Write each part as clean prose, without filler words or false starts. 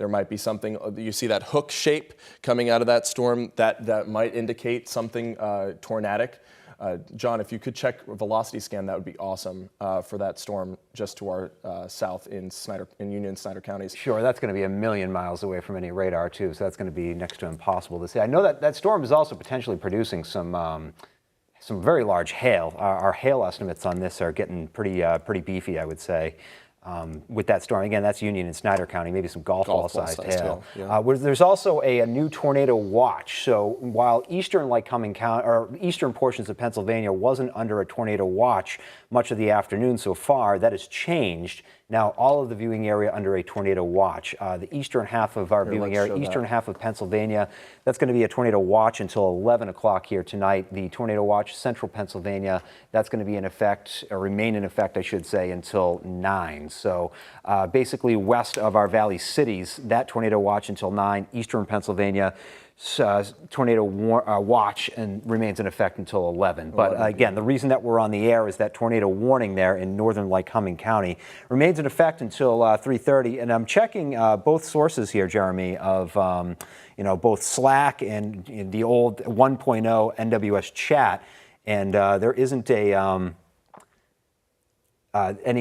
There might be something, you see that hook shape coming out of that storm that might indicate something tornadic. John, if you could check velocity scan, that would be awesome for that storm just to our south in Union and Snyder counties. Sure, that's going to be a million miles away from any radar too, so that's going to be next to impossible to see. I know that storm is also potentially producing some very large hail. Our hail estimates on this are getting pretty beefy, I would say. With that storm. Again, that's Union and Snyder County, maybe some golf ball-sized hail. Yeah. There's also a new tornado watch. So while eastern Lycoming County, or eastern portions of Pennsylvania wasn't under a tornado watch much of the afternoon so far, that has changed. Now all of the viewing area under a tornado watch. The eastern half of our viewing area, eastern half of Pennsylvania, that's going to be a tornado watch until 11 o'clock here tonight. The tornado watch, central Pennsylvania, that's going to be in effect, or remain in effect, I should say, until 9. So basically west of our valley cities, that tornado watch until 9. Eastern Pennsylvania, tornado watch and remains in effect until 11. But again, the reason that we're on the air is that tornado warning there in northern Lycoming County remains in effect until 3:30. And I'm checking both sources here, Jeremy, of both Slack and the old 1.0 NWS chat, and there isn't any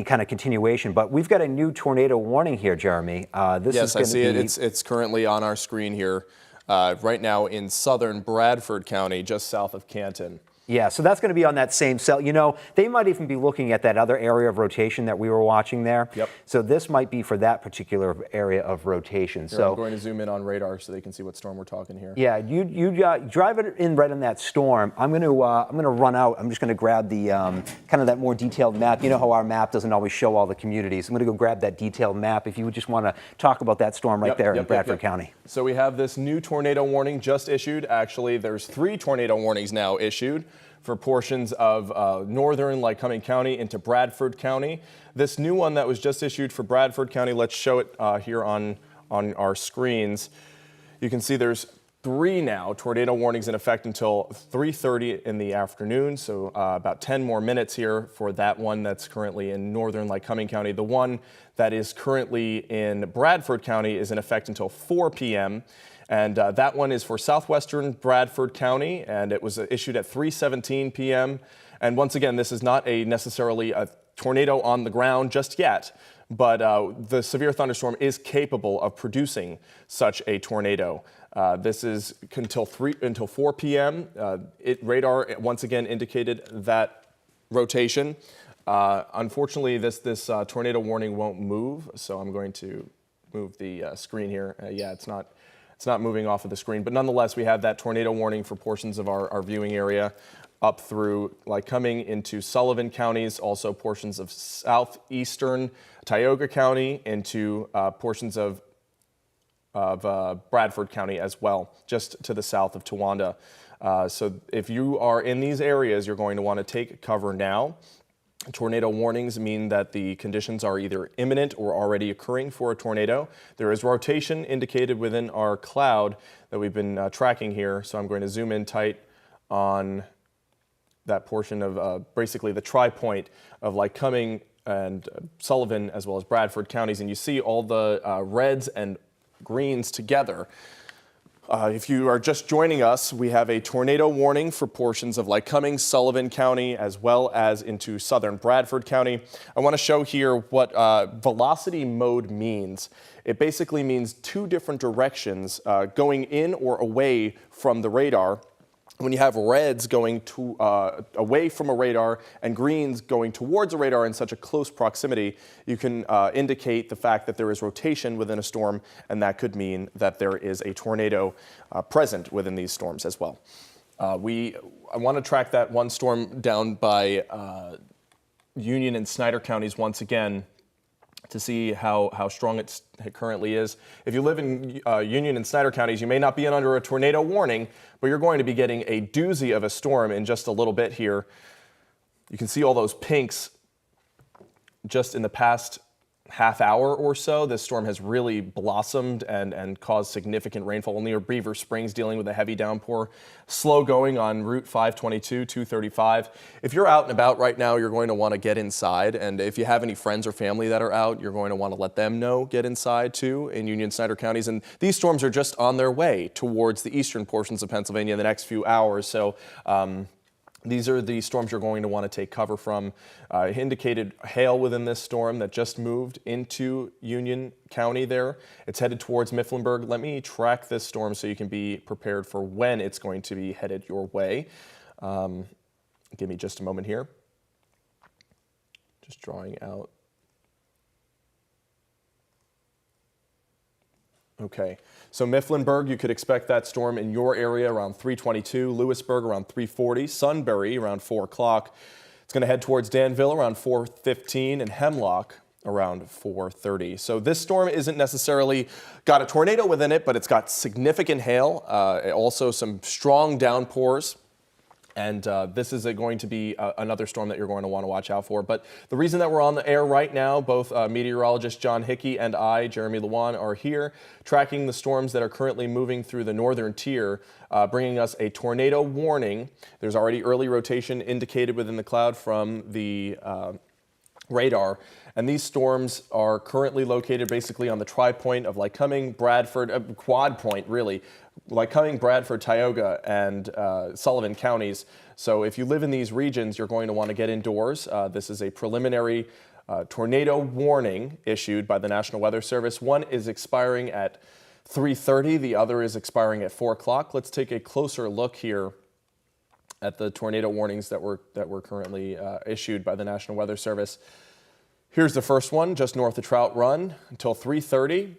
kind of continuation, but we've got a new tornado warning here, Jeremy. Yes, I see it. It's currently on our screen here. Right now in southern Bradford County, just south of Canton. Yeah, so that's going to be on that same cell. You know, they might even be looking at that other area of rotation that we were watching there. Yep. So this might be for that particular area of rotation. Here, so I'm going to zoom in on radar so they can see what storm we're talking here. Yeah, you drive it in right on that storm. I'm going to run out. I'm just going to grab the kind of that more detailed map. You know how our map doesn't always show all the communities. I'm going to go grab that detailed map if you would just want to talk about that storm right there in Bradford County. So we have this new tornado warning just issued. Actually, there's 3 tornado warnings now issued for portions of northern Lycoming County into Bradford County. This new one that was just issued for Bradford County, let's show it here on our screens. You can see there's 3 now tornado warnings in effect until 3:30 in the afternoon, so about 10 more minutes here for that one that's currently in northern Lycoming County. The one that is currently in Bradford County is in effect until 4 p.m. And that one is for southwestern Bradford County, and it was issued at 3:17 p.m. And once again, this is not necessarily a tornado on the ground just yet, but the severe thunderstorm is capable of producing such a tornado. This is until 4 p.m. Radar once again indicated that rotation. Unfortunately, this tornado warning won't move, so I'm going to move the screen here. Yeah, it's not moving off of the screen, but nonetheless, we have that tornado warning for portions of our viewing area up through Lycoming into Sullivan counties, also portions of southeastern Tioga County into portions of Bradford County as well, just to the south of Towanda. So if you are in these areas, you're going to want to take cover now. Tornado warnings mean that the conditions are either imminent or already occurring for a tornado. There is rotation indicated within our cloud that we've been tracking here, so I'm going to zoom in tight on that portion of basically the tri-point of Lycoming and Sullivan as well as Bradford counties, and you see all the reds and greens together. If you are just joining us, we have a tornado warning for portions of Lycoming, Sullivan County, as well as into southern Bradford County. I want to show here what velocity mode means. It basically means 2 different directions going in or away from the radar. When you have reds going away from a radar and greens going towards a radar in such a close proximity, you can indicate the fact that there is rotation within a storm, and that could mean that there is a tornado present within these storms as well. I want to track that one storm down by Union and Snyder counties once again to see how strong it currently is. If you live in Union and Snyder counties, you may not be under a tornado warning, but you're going to be getting a doozy of a storm in just a little bit here. You can see all those pinks just in the past half hour or so, this storm has really blossomed and caused significant rainfall near Beaver Springs, dealing with a heavy downpour. Slow going on Route 522, 235. If you're out and about right now, you're going to want to get inside. And if you have any friends or family that are out, you're going to want to let them know, get inside too, in Union Snyder counties. And these storms are just on their way towards the eastern portions of Pennsylvania in the next few hours. So, these are the storms you're going to want to take cover from. Indicated hail within this storm that just moved into Union County there. It's headed towards Mifflinburg. Let me track this storm so you can be prepared for when it's going to be headed your way. Give me just a moment here. Just drawing out. Okay, so Mifflinburg, you could expect that storm in your area around 3:22, Lewisburg around 3:40, Sunbury around 4 o'clock. It's going to head towards Danville around 4:15 and Hemlock around 4:30. So this storm isn't necessarily got a tornado within it, but it's got significant hail, also some strong downpours. And this is going to be another storm that you're going to want to watch out for. But the reason that we're on the air right now, both meteorologist John Hickey and I, Jeremy Lewan, are here tracking the storms that are currently moving through the northern tier, bringing us a tornado warning. There's already early rotation indicated within the cloud from the radar. And these storms are currently located basically on the tri-point of Lycoming, Bradford, quad point really, Lycoming, Bradford, Tioga, and Sullivan counties. So if you live in these regions, you're going to want to get indoors. This is a preliminary tornado warning issued by the National Weather Service. One is expiring at 3:30, the other is expiring at 4 o'clock. Let's take a closer look here at the tornado warnings that were currently issued by the National Weather Service. Here's the first one, just north of Trout Run until 3:30.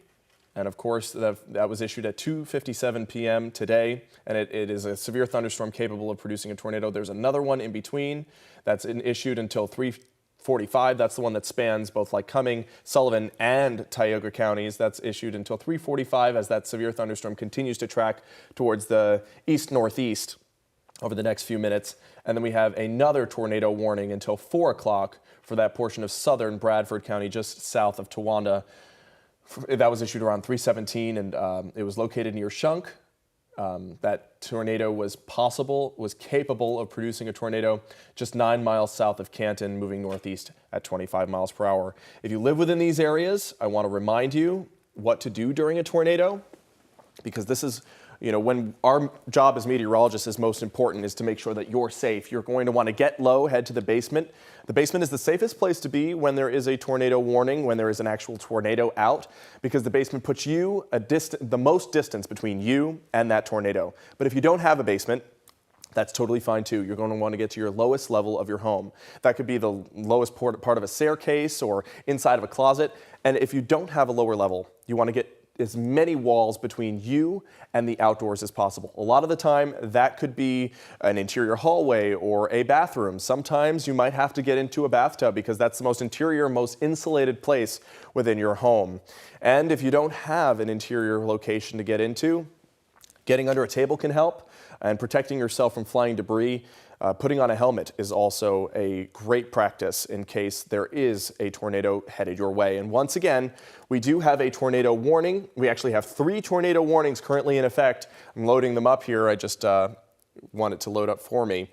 And of course, that was issued at 2:57 p.m. today. And it is a severe thunderstorm capable of producing a tornado. There's another one in between that's issued until 3:45. That's the one that spans both Lycoming, Sullivan, and Tioga counties. That's issued until 3:45 as that severe thunderstorm continues to track towards the east-northeast over the next few minutes. And then we have another tornado warning until 4 o'clock for that portion of southern Bradford County, just south of Towanda. That was issued around 3:17, and it was located near Shunk. That tornado was capable of producing a tornado just 9 miles south of Canton, moving northeast at 25 miles per hour. If you live within these areas, I want to remind you what to do during a tornado, because this is, when our job as meteorologists is most important is to make sure that you're safe. You're going to want to get low, head to the basement. The basement is the safest place to be when there is a tornado warning, when there is an actual tornado out, because the basement puts you the most distance between you and that tornado. But if you don't have a basement, that's totally fine too. You're going to want to get to your lowest level of your home. That could be the lowest part of a staircase or inside of a closet. And if you don't have a lower level, you want to get as many walls between you and the outdoors as possible. A lot of the time, that could be an interior hallway or a bathroom. Sometimes you might have to get into a bathtub because that's the most interior, most insulated place within your home. And if you don't have an interior location to get into, getting under a table can help, and protecting yourself from flying debris. Putting on a helmet is also a great practice in case there is a tornado headed your way. And once again, we do have a tornado warning. We actually have 3 tornado warnings currently in effect. I'm loading them up here. I just want it to load up for me.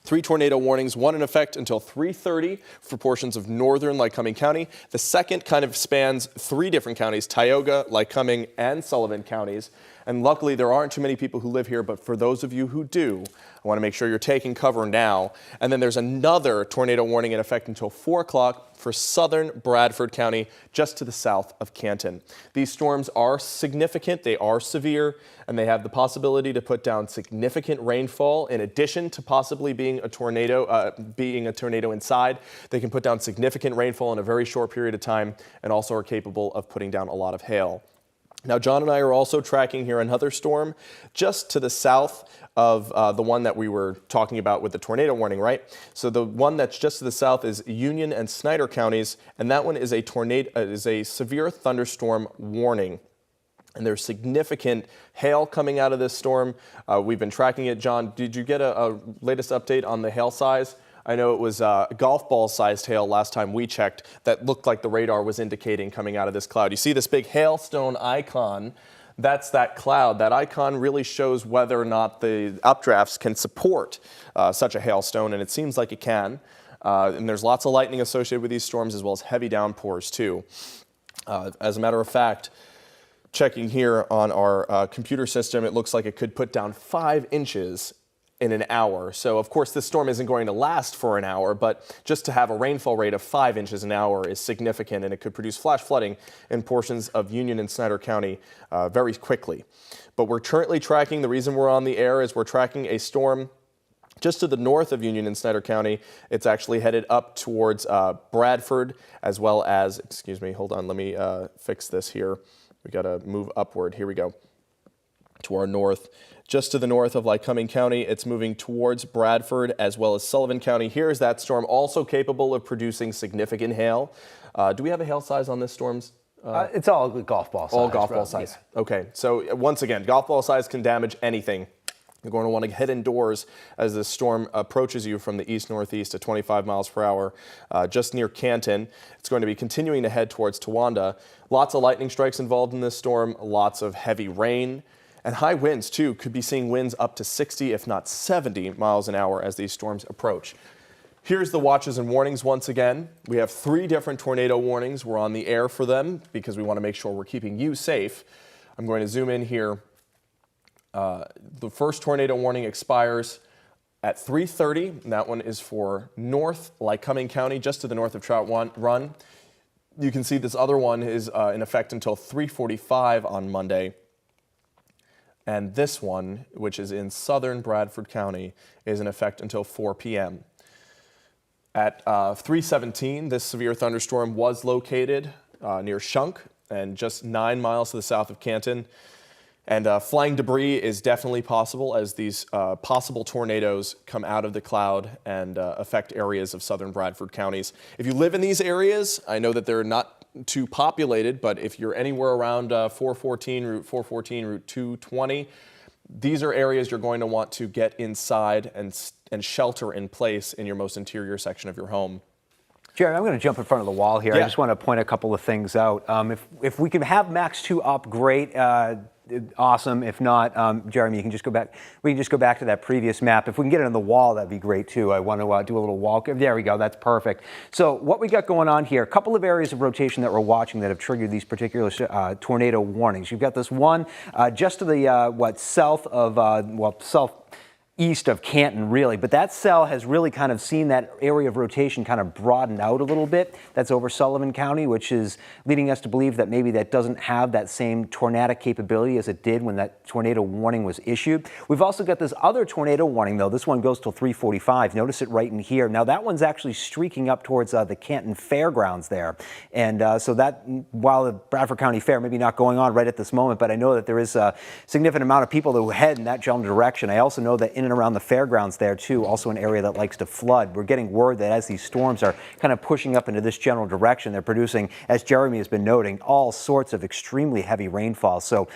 3 tornado warnings, one in effect until 3:30 for portions of northern Lycoming County. The second kind of spans 3 different counties, Tioga, Lycoming, and Sullivan counties. And luckily, there aren't too many people who live here, but for those of you who do, I want to make sure you're taking cover now. And then there's another tornado warning in effect until 4 o'clock for southern Bradford County, just to the south of Canton. These storms are significant, they are severe, and they have the possibility to put down significant rainfall. In addition to possibly being a tornado inside, they can put down significant rainfall in a very short period of time, and also are capable of putting down a lot of hail. Now, John and I are also tracking here another storm just to the south of the one that we were talking about with the tornado warning, right? So the one that's just to the south is Union and Snyder counties, and that one is a severe thunderstorm warning. And there's significant hail coming out of this storm. We've been tracking it. John, did you get a latest update on the hail size? I know it was golf ball sized hail last time we checked that looked like the radar was indicating coming out of this cloud. You see this big hailstone icon. That's that cloud. That icon really shows whether or not the updrafts can support such a hailstone, and it seems like it can. And there's lots of lightning associated with these storms, as well as heavy downpours too. As a matter of fact, checking here on our computer system, it looks like it could put down 5 inches in an hour. So of course this storm isn't going to last for an hour, but just to have a rainfall rate of 5 inches an hour is significant, and it could produce flash flooding in portions of Union and Snyder County very quickly. But we're currently tracking, the reason we're on the air is we're tracking a storm just to the north of Union and Snyder County. It's actually headed up towards Bradford, as well as, excuse me, hold on, let me fix this here. We gotta move upward, here we go, to our north. Just to the north of Lycoming County, it's moving towards Bradford as well as Sullivan County. Here's that storm, also capable of producing significant hail. Do we have a hail size on this storm's? It's all golf ball size. All golf ball size. Yeah. Okay, so once again, golf ball size can damage anything. You're going to want to head indoors as this storm approaches you from the east-northeast at 25 miles per hour just near Canton. It's going to be continuing to head towards Towanda. Lots of lightning strikes involved in this storm, lots of heavy rain. And high winds, too. Could be seeing winds up to 60, if not 70 miles an hour as these storms approach. Here's the watches and warnings once again. We have 3 different tornado warnings. We're on the air for them because we want to make sure we're keeping you safe. I'm going to zoom in here. The first tornado warning expires at 3:30. And that one is for North Lycoming County, just to the north of Trout Run. You can see this other one is in effect until 3:45 on Monday. And this one, which is in southern Bradford County, is in effect until 4 p.m. At 3:17, this severe thunderstorm was located near Shunk and just 9 miles to the south of Canton. And flying debris is definitely possible as these possible tornadoes come out of the cloud and affect areas of southern Bradford counties. If you live in these areas, I know that they're not too populated, but if you're anywhere around 414, Route 414, Route 220, these are areas you're going to want to get inside and shelter in place in your most interior section of your home. Jerry, I'm going to jump in front of the wall here. Yeah. I just want to point a couple of things out. If we can have Max 2 up, great. Awesome. If not, Jeremy, you can just go back. We can just go back to that previous map. If we can get it on the wall, that'd be great too. I want to do a little walk. There we go. That's perfect. So what we got going on here, a couple of areas of rotation that we're watching that have triggered these particular tornado warnings. You've got this one just to the south of southeast of Canton, really, but that cell has really kind of seen that area of rotation kind of broaden out a little bit. That's over Sullivan County, which is leading us to believe that maybe that doesn't have that same tornadic capability as it did when that tornado warning was issued. We've also got this other tornado warning, though. This one goes till 3:45. Notice it right in here. Now, that one's actually streaking up towards the Canton Fairgrounds there. And so that, while the Bradford County Fair may be not going on right at this moment, but I know that there is a significant amount of people who head in that general direction. I also know that in and around the fairgrounds there too, also an area that likes to flood. We're getting word that as these storms are kind of pushing up into this general direction, they're producing, as Jeremy has been noting, all sorts of extremely heavy rainfall. So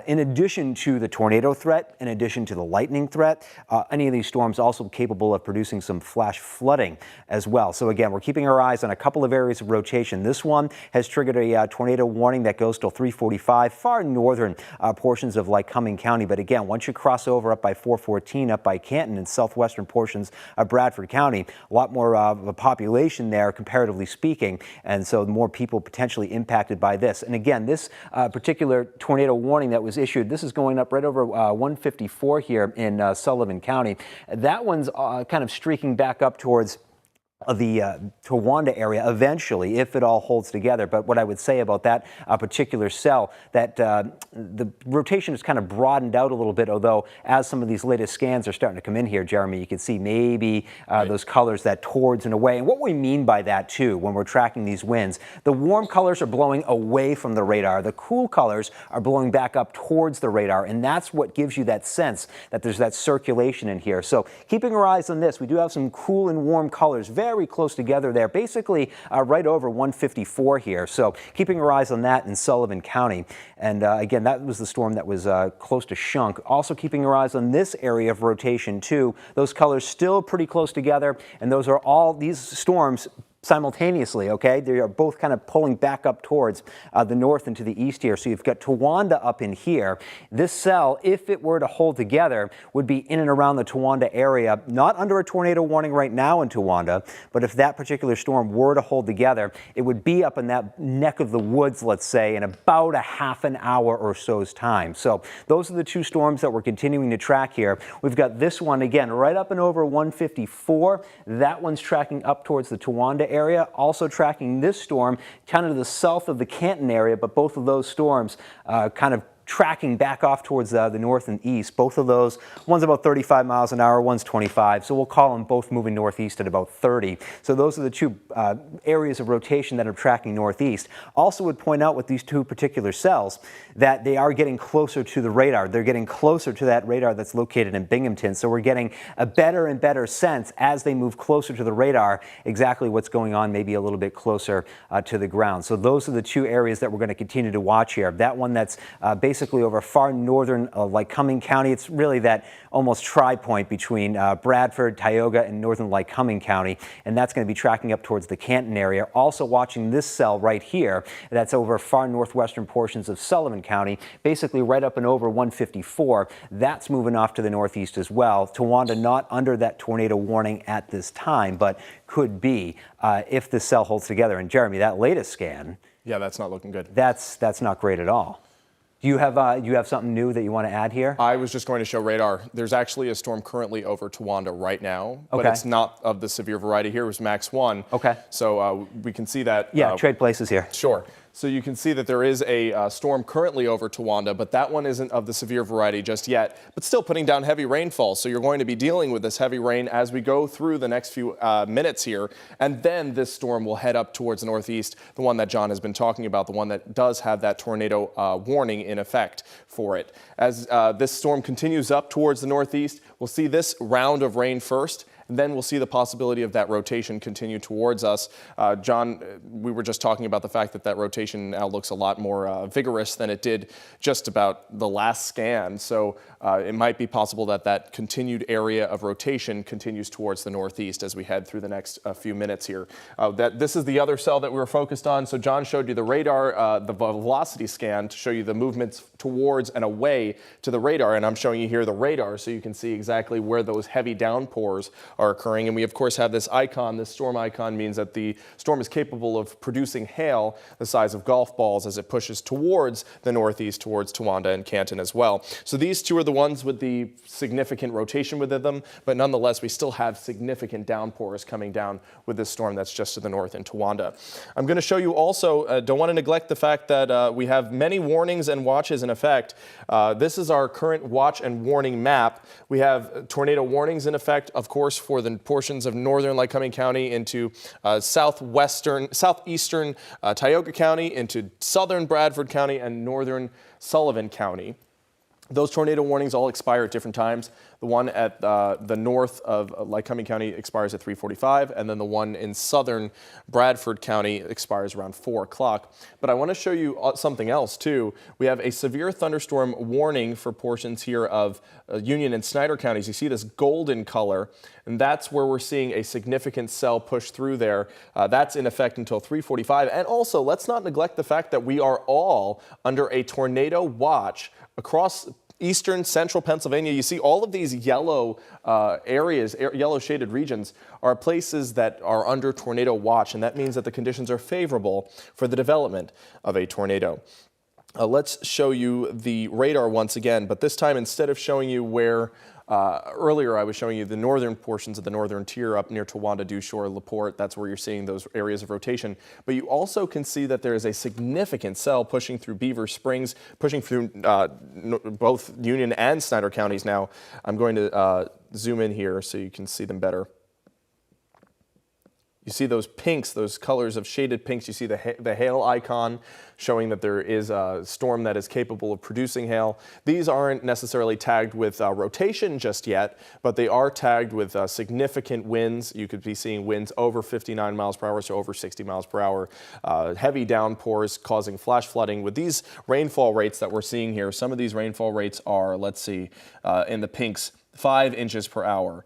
in addition to the tornado threat, in addition to the lightning threat, any of these storms also capable of producing some flash flooding as well. So again, we're keeping our eyes on a couple of areas of rotation. This one has triggered a tornado warning that goes till 3:45, far northern portions of Lycoming County. But again, once you cross over up by 414, up by Canton and southwestern portions of Bradford County, a lot more of a population there, comparatively speaking, and so more people potentially impacted by this. And again, this particular tornado warning that was issued, this is going up right over 154 here in Sullivan County. That one's kind of streaking back up towards the Towanda area eventually, if it all holds together. But what I would say about that particular cell, that the rotation has kind of broadened out a little bit, although as some of these latest scans are starting to come in here, Jeremy, you can see maybe those colors, that towards and away. And what we mean by that too, when we're tracking these winds, the warm colors are blowing away from the radar. The cool colors are blowing back up towards the radar. And that's what gives you that sense that there's that circulation in here. So keeping our eyes on this, we do have some cool and warm colors, very very close together there, basically right over 154 here. So keeping our eyes on that in Sullivan County. And again, that was the storm that was close to Shunk. Also keeping our eyes on this area of rotation too. Those colors still pretty close together, and those are all these storms simultaneously, okay? They are both kind of pulling back up towards the north and to the east here. So you've got Towanda up in here. This cell, if it were to hold together, would be in and around the Towanda area, not under a tornado warning right now in Towanda, but if that particular storm were to hold together, it would be up in that neck of the woods, let's say, in about a half an hour or so's time. So those are the two storms that we're continuing to track here. We've got this one, again, right up and over 154. That one's tracking up towards the Towanda area, also tracking this storm kind of to the south of the Canton area, but both of those storms kind of tracking back off towards the north and east. Both of those, one's about 35 miles an hour, one's 25, so we'll call them both moving northeast at about 30. So those are the two areas of rotation that are tracking northeast. Also would point out with these two particular cells that they are getting closer to the radar. They're getting closer to that radar that's located in Binghamton, so we're getting a better and better sense as they move closer to the radar exactly what's going on, maybe a little bit closer to the ground. So those are the two areas that we're going to continue to watch here. That one that's basically over far northern Lycoming County. It's really that almost tri-point between Bradford, Tioga, and northern Lycoming County, and that's going to be tracking up towards the Canton area. Also watching this cell right here, that's over far northwestern portions of Sullivan County, basically right up and over 154. That's moving off to the northeast as well. Towanda not under that tornado warning at this time, but could be if this cell holds together. And Jeremy, that latest scan, Yeah, that's not looking good. that's not great at all. Do you have something new that you want to add here? I was just going to show radar. There's actually a storm currently over Towanda right now, but Okay. it's not of the severe variety here. It was Max 1. Okay. So we can see that. Yeah, trade places here. Sure. So you can see that there is a storm currently over Towanda, but that one isn't of the severe variety just yet, but still putting down heavy rainfall. So you're going to be dealing with this heavy rain as we go through the next few minutes here. And then this storm will head up towards the northeast, the one that John has been talking about, the one that does have that tornado warning in effect for it. As this storm continues up towards the northeast, we'll see this round of rain first. And then we'll see the possibility of that rotation continue towards us. John, we were just talking about the fact that that rotation now looks a lot more vigorous than it did just about the last scan. So it might be possible that that continued area of rotation continues towards the northeast as we head through the next few minutes here. This is the other cell that we were focused on. So John showed you the radar, the velocity scan to show you the movements towards and away to the radar. And I'm showing you here the radar so you can see exactly where those heavy downpours are occurring. And we, of course, have this icon. This storm icon means that the storm is capable of producing hail the size of golf balls as it pushes towards the northeast, towards Towanda and Canton as well. So these two are the ones with the significant rotation within them, but nonetheless, we still have significant downpours coming down with this storm that's just to the north in Towanda. I'm going to show you also, don't want to neglect the fact that we have many warnings and watches in effect. This is our current watch and warning map. We have tornado warnings in effect, of course, for the portions of northern Lycoming County into southeastern Tioga County, into southern Bradford County, and northern Sullivan County. Those tornado warnings all expire at different times. The one at the north of Lycoming County expires at 3:45, and then the one in southern Bradford County expires around 4 o'clock. But I want to show you something else too. We have a severe thunderstorm warning for portions here of Union and Snyder counties. You see this golden color, and that's where we're seeing a significant cell push through there. That's in effect until 3:45. And also, let's not neglect the fact that we are all under a tornado watch across eastern central Pennsylvania. You see all of these yellow areas, yellow shaded regions are places that are under tornado watch, and that means that the conditions are favorable for the development of a tornado. Let's show you the radar once again, but this time instead of showing you where earlier I was showing you the northern portions of the northern tier up near Towanda, Dewshore, LaPorte. That's where you're seeing those areas of rotation. But you also can see that there is a significant cell pushing through Beaver Springs, pushing through both Union and Snyder counties now. I'm going to zoom in here so you can see them better. You see those pinks, those colors of shaded pinks. You see the hail icon showing that there is a storm that is capable of producing hail. These aren't necessarily tagged with rotation just yet, but they are tagged with significant winds. You could be seeing winds over 59 miles per hour, so over 60 miles per hour. Heavy downpours causing flash flooding. With these rainfall rates that we're seeing here, some of these rainfall rates are, let's see, in the pinks, 5 inches per hour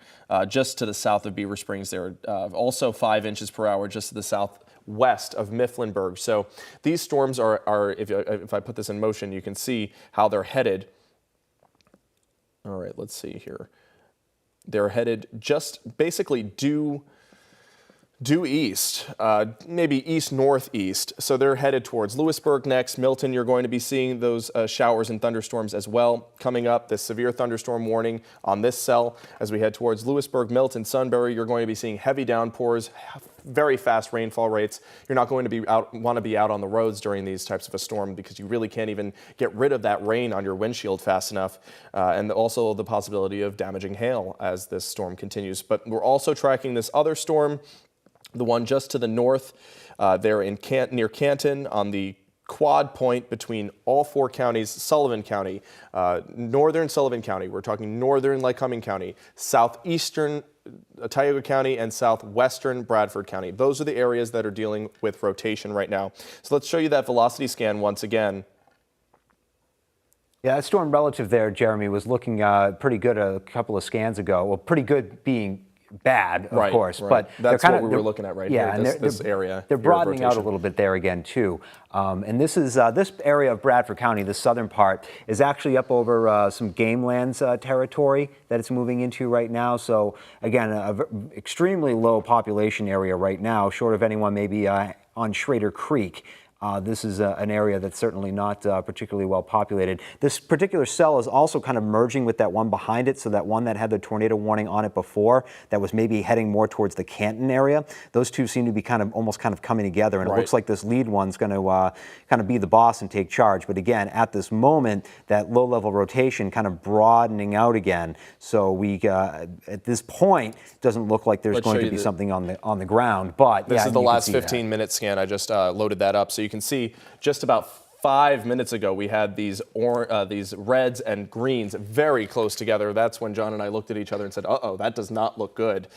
just to the south of Beaver Springs there. Also 5 inches per hour just to the southwest of Mifflinburg. So these storms are if I put this in motion, you can see how they're headed. All right, let's see here. They're headed just basically due east, maybe east-northeast. So they're headed towards Lewisburg next. Milton, you're going to be seeing those showers and thunderstorms as well coming up. This severe thunderstorm warning on this cell as we head towards Lewisburg, Milton, Sunbury. You're going to be seeing heavy downpours, very fast rainfall rates. You're not going to want to be out on the roads during these types of a storm because you really can't even get rid of that rain on your windshield fast enough. And also the possibility of damaging hail as this storm continues. But we're also tracking this other storm, the one just to the north, there in near Canton on the quad point between all 4 counties, Sullivan County, northern Sullivan County, we're talking northern Lycoming County, southeastern Tioga County, and southwestern Bradford County. Those are the areas that are dealing with rotation right now. So let's show you that velocity scan once again. Yeah, that storm relative there, Jeremy, was looking pretty good a couple of scans ago. Well, pretty good being bad, of course, but that's what we were looking at right here. This area. They're broadening out a little bit there again too, and this is this area of Bradford County, the southern part, is actually up over some game lands territory that it's moving into right now. So again, extremely low population area right now, short of anyone maybe on Schrader Creek. This is an area that's certainly not particularly well populated. This particular cell is also kind of merging with that one behind it, so that one that had the tornado warning on it before, that was maybe heading more towards the Canton area. Those two seem to be almost coming together, and it looks like this lead one's going to kind of be the boss and take charge. But again, at this moment, that low-level rotation kind of broadening out again. So we, at this point, doesn't look like there's going to be something on the ground. But this is the last 15-minute scan. I just loaded that up, so you can see just about 5 minutes ago we had these reds and greens very close together. That's when John and I looked at each other and said, uh-oh, that does not look good,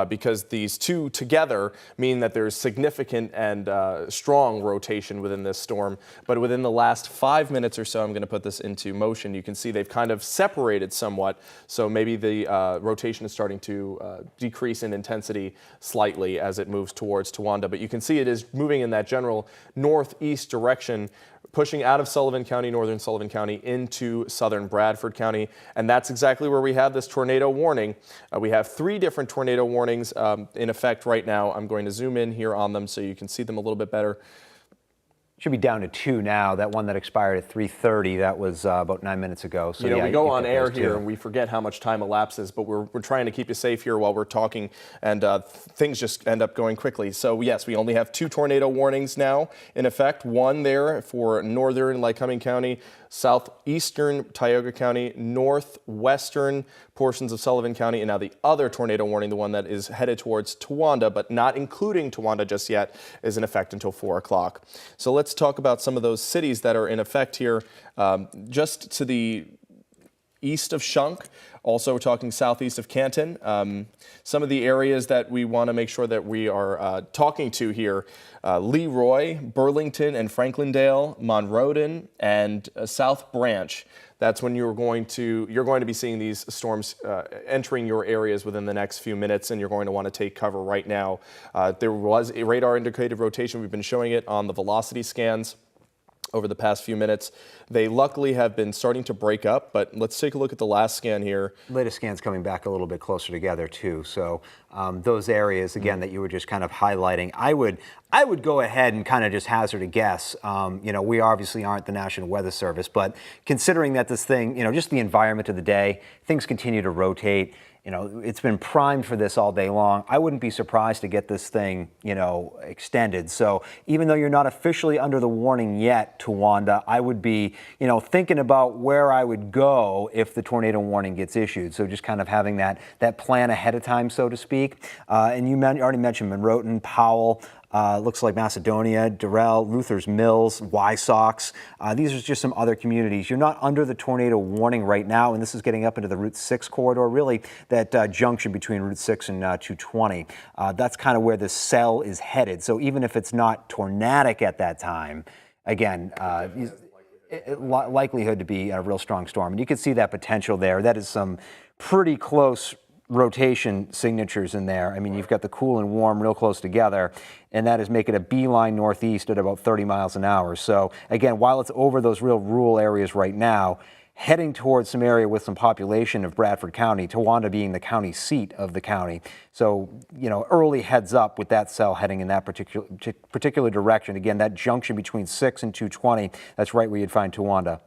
because these two together mean that there's significant and strong rotation within this storm. But within the last 5 minutes or so, I'm going to put this into motion, you can see they've kind of separated somewhat. So maybe the rotation is starting to decrease in intensity slightly as it moves towards Towanda. But you can see it is moving in that general northeast direction, pushing out of Sullivan County, northern Sullivan County, into southern Bradford County. And that's exactly where we have this tornado warning. We have 3 different tornado warnings in effect right now. I'm going to zoom in here on them so you can see them a little bit better. Should be down to 2 now. That one that expired at 3:30, that was about 9 minutes ago. So you know, we go on air here and we forget how much time elapses, but we're trying to keep you safe here while we're talking, and things just end up going quickly. So yes, we only have 2 tornado warnings now in effect. One there for northern Lycoming County, southeastern Tioga County, northwestern portions of Sullivan County, and now the other tornado warning, the one that is headed towards Towanda, but not including Towanda just yet, is in effect until 4 o'clock. So let's talk about some of those cities that are in effect here. Just to the east of Shunk, also we're talking southeast of Canton. Some of the areas that we want to make sure that we are talking to here, Leroy, Burlington and Franklandale, Monroden, and South Branch. That's when you're going to be seeing these storms entering your areas within the next few minutes, and you're going to want to take cover right now. There was a radar indicated rotation. We've been showing it on the velocity scans over the past few minutes. They luckily have been starting to break up, but let's take a look at the last scan here. Latest scan's coming back a little bit closer together too. So those areas again that you were just kind of highlighting, I would go ahead and kind of just hazard a guess. You know, we obviously aren't the National Weather Service, but considering that this thing, you know, just the environment of the day, things continue to rotate. You know, it's been primed for this all day long. I wouldn't be surprised to get this thing, you know, extended. So even though you're not officially under the warning yet, Towanda, I would be, you know, thinking about where I would go if the tornado warning gets issued. So just kind of having that plan ahead of time, so to speak. And you already mentioned Monroton, Powell. Looks like Macedonia, Durrell, Luther's Mills, Wysox. These are just some other communities. You're not under the tornado warning right now, and this is getting up into the Route 6 corridor, really that junction between Route 6 and 220. That's kind of where the cell is headed. So even if it's not tornadic at that time, again, likelihood to be a real strong storm. And you can see that potential there. That is some pretty close rotation signatures in there. I mean, you've got the cool and warm real close together, and that is making a beeline northeast at about 30 miles an hour. So again, while it's over those real rural areas right now, heading towards some area with some population of Bradford County, Towanda being the county seat of the county. So, you know, early heads up with that cell heading in that particular direction. Again, that junction between 6 and 220, that's right where you'd find Towanda.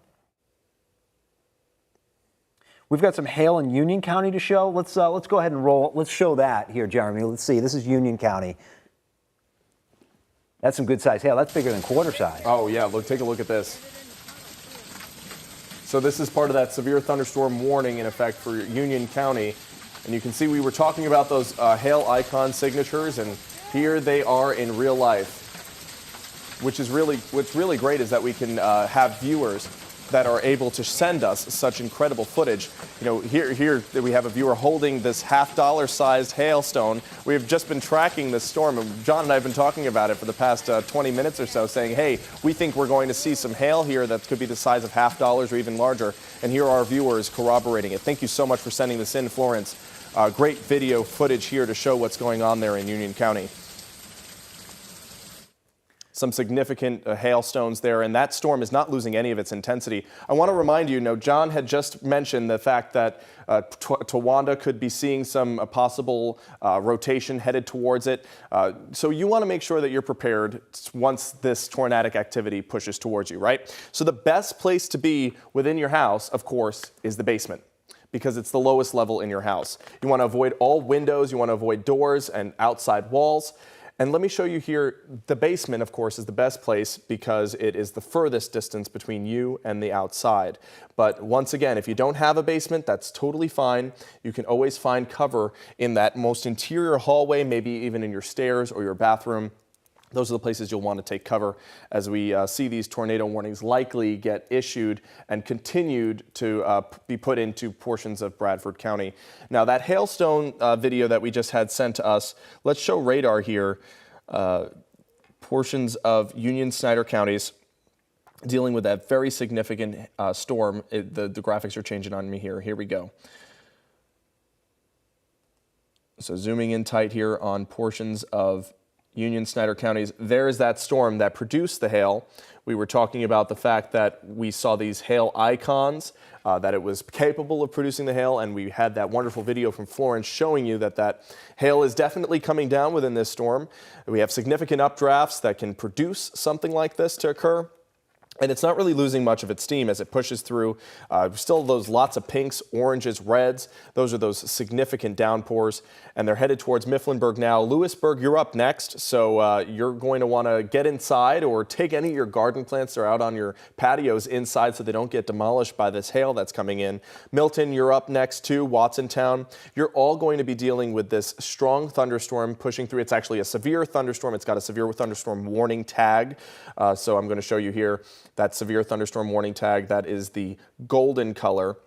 We've got some hail in Union County to show. Let's go ahead and roll. Let's show that here, Jeremy. Let's see. This is Union County. That's some good size hail. That's bigger than quarter size. Oh yeah, look, take a look at this. So this is part of that severe thunderstorm warning in effect for Union County. And you can see we were talking about those hail icon signatures, and here they are in real life. What's really great is that we can have viewers that are able to send us such incredible footage. You know, here we have a viewer holding this $50 sized hailstone. We have just been tracking this storm, and John and I have been talking about it for the past 20 minutes or so, saying, hey, we think we're going to see some hail here that could be the size of $50 or even larger. And here are our viewers corroborating it. Thank you so much for sending this in, Florence. Great video footage here to show what's going on there in Union County. Some significant hailstones there, and that storm is not losing any of its intensity. I want to remind you, John had just mentioned the fact that Towanda could be seeing some possible rotation headed towards it. So you want to make sure that you're prepared once this tornadic activity pushes towards you, right? So the best place to be within your house, of course, is the basement, because it's the lowest level in your house. You want to avoid all windows, you want to avoid doors and outside walls. And let me show you here, the basement, of course, is the best place because it is the furthest distance between you and the outside. But once again, if you don't have a basement, that's totally fine. You can always find cover in that most interior hallway, maybe even in your stairs or your bathroom. Those are the places you'll want to take cover as we see these tornado warnings likely get issued and continued to be put into portions of Bradford County. Now, that hailstone video that we just had sent to us, let's show radar here. Portions of Union Snyder counties dealing with that very significant storm. The graphics are changing on me here. Here we go. So zooming in tight here on portions of Union Snyder counties, there's that storm that produced the hail. We were talking about the fact that we saw these hail icons, that it was capable of producing the hail, and we had that wonderful video from Florence showing you that that hail is definitely coming down within this storm. We have significant updrafts that can produce something like this to occur. And it's not really losing much of its steam as it pushes through. Still those lots of pinks, oranges, reds. Those are those significant downpours. And they're headed towards Mifflinburg now. Lewisburg, you're up next. So you're going to want to get inside or take any of your garden plants that are out on your patios inside so they don't get demolished by this hail that's coming in. Milton, you're up next too. Watsontown. You're all going to be dealing with this strong thunderstorm pushing through. It's actually a severe thunderstorm. It's got a severe thunderstorm warning tag. So I'm going to show you here that severe thunderstorm warning tag. That is the golden color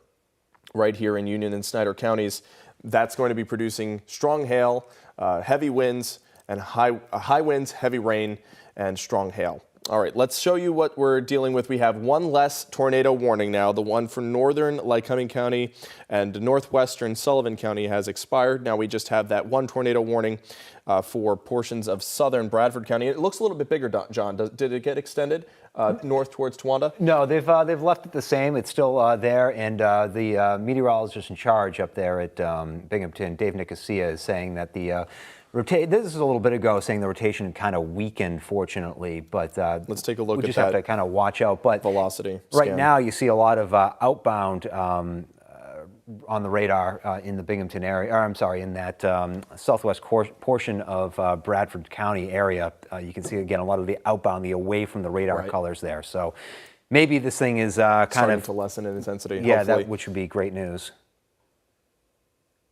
right here in Union and Snyder counties. That's going to be producing strong hail, heavy winds, and high winds, heavy rain, and strong hail. All right, let's show you what we're dealing with. We have one less tornado warning now. The one for northern Lycoming County and northwestern Sullivan County has expired. Now we just have that one tornado warning for portions of southern Bradford County. It looks a little bit bigger, John. Did it get extended north towards Towanda? No, they've left it the same. It's still there, and the meteorologist in charge up there at Binghamton, Dave Nicosia, is saying that the this is a little bit ago, saying the rotation kind of weakened, fortunately, but let's take a look at that. We just have to kind of watch out. But velocity right scan. now, you see a lot of outbound on the radar in the Binghamton area, or I'm sorry, in that southwest portion of Bradford County area. You can see again a lot of the outbound, the away from the radar colors there. So maybe this thing is kind Starting of to lessen in intensity. Yeah, hopefully. which would be great news.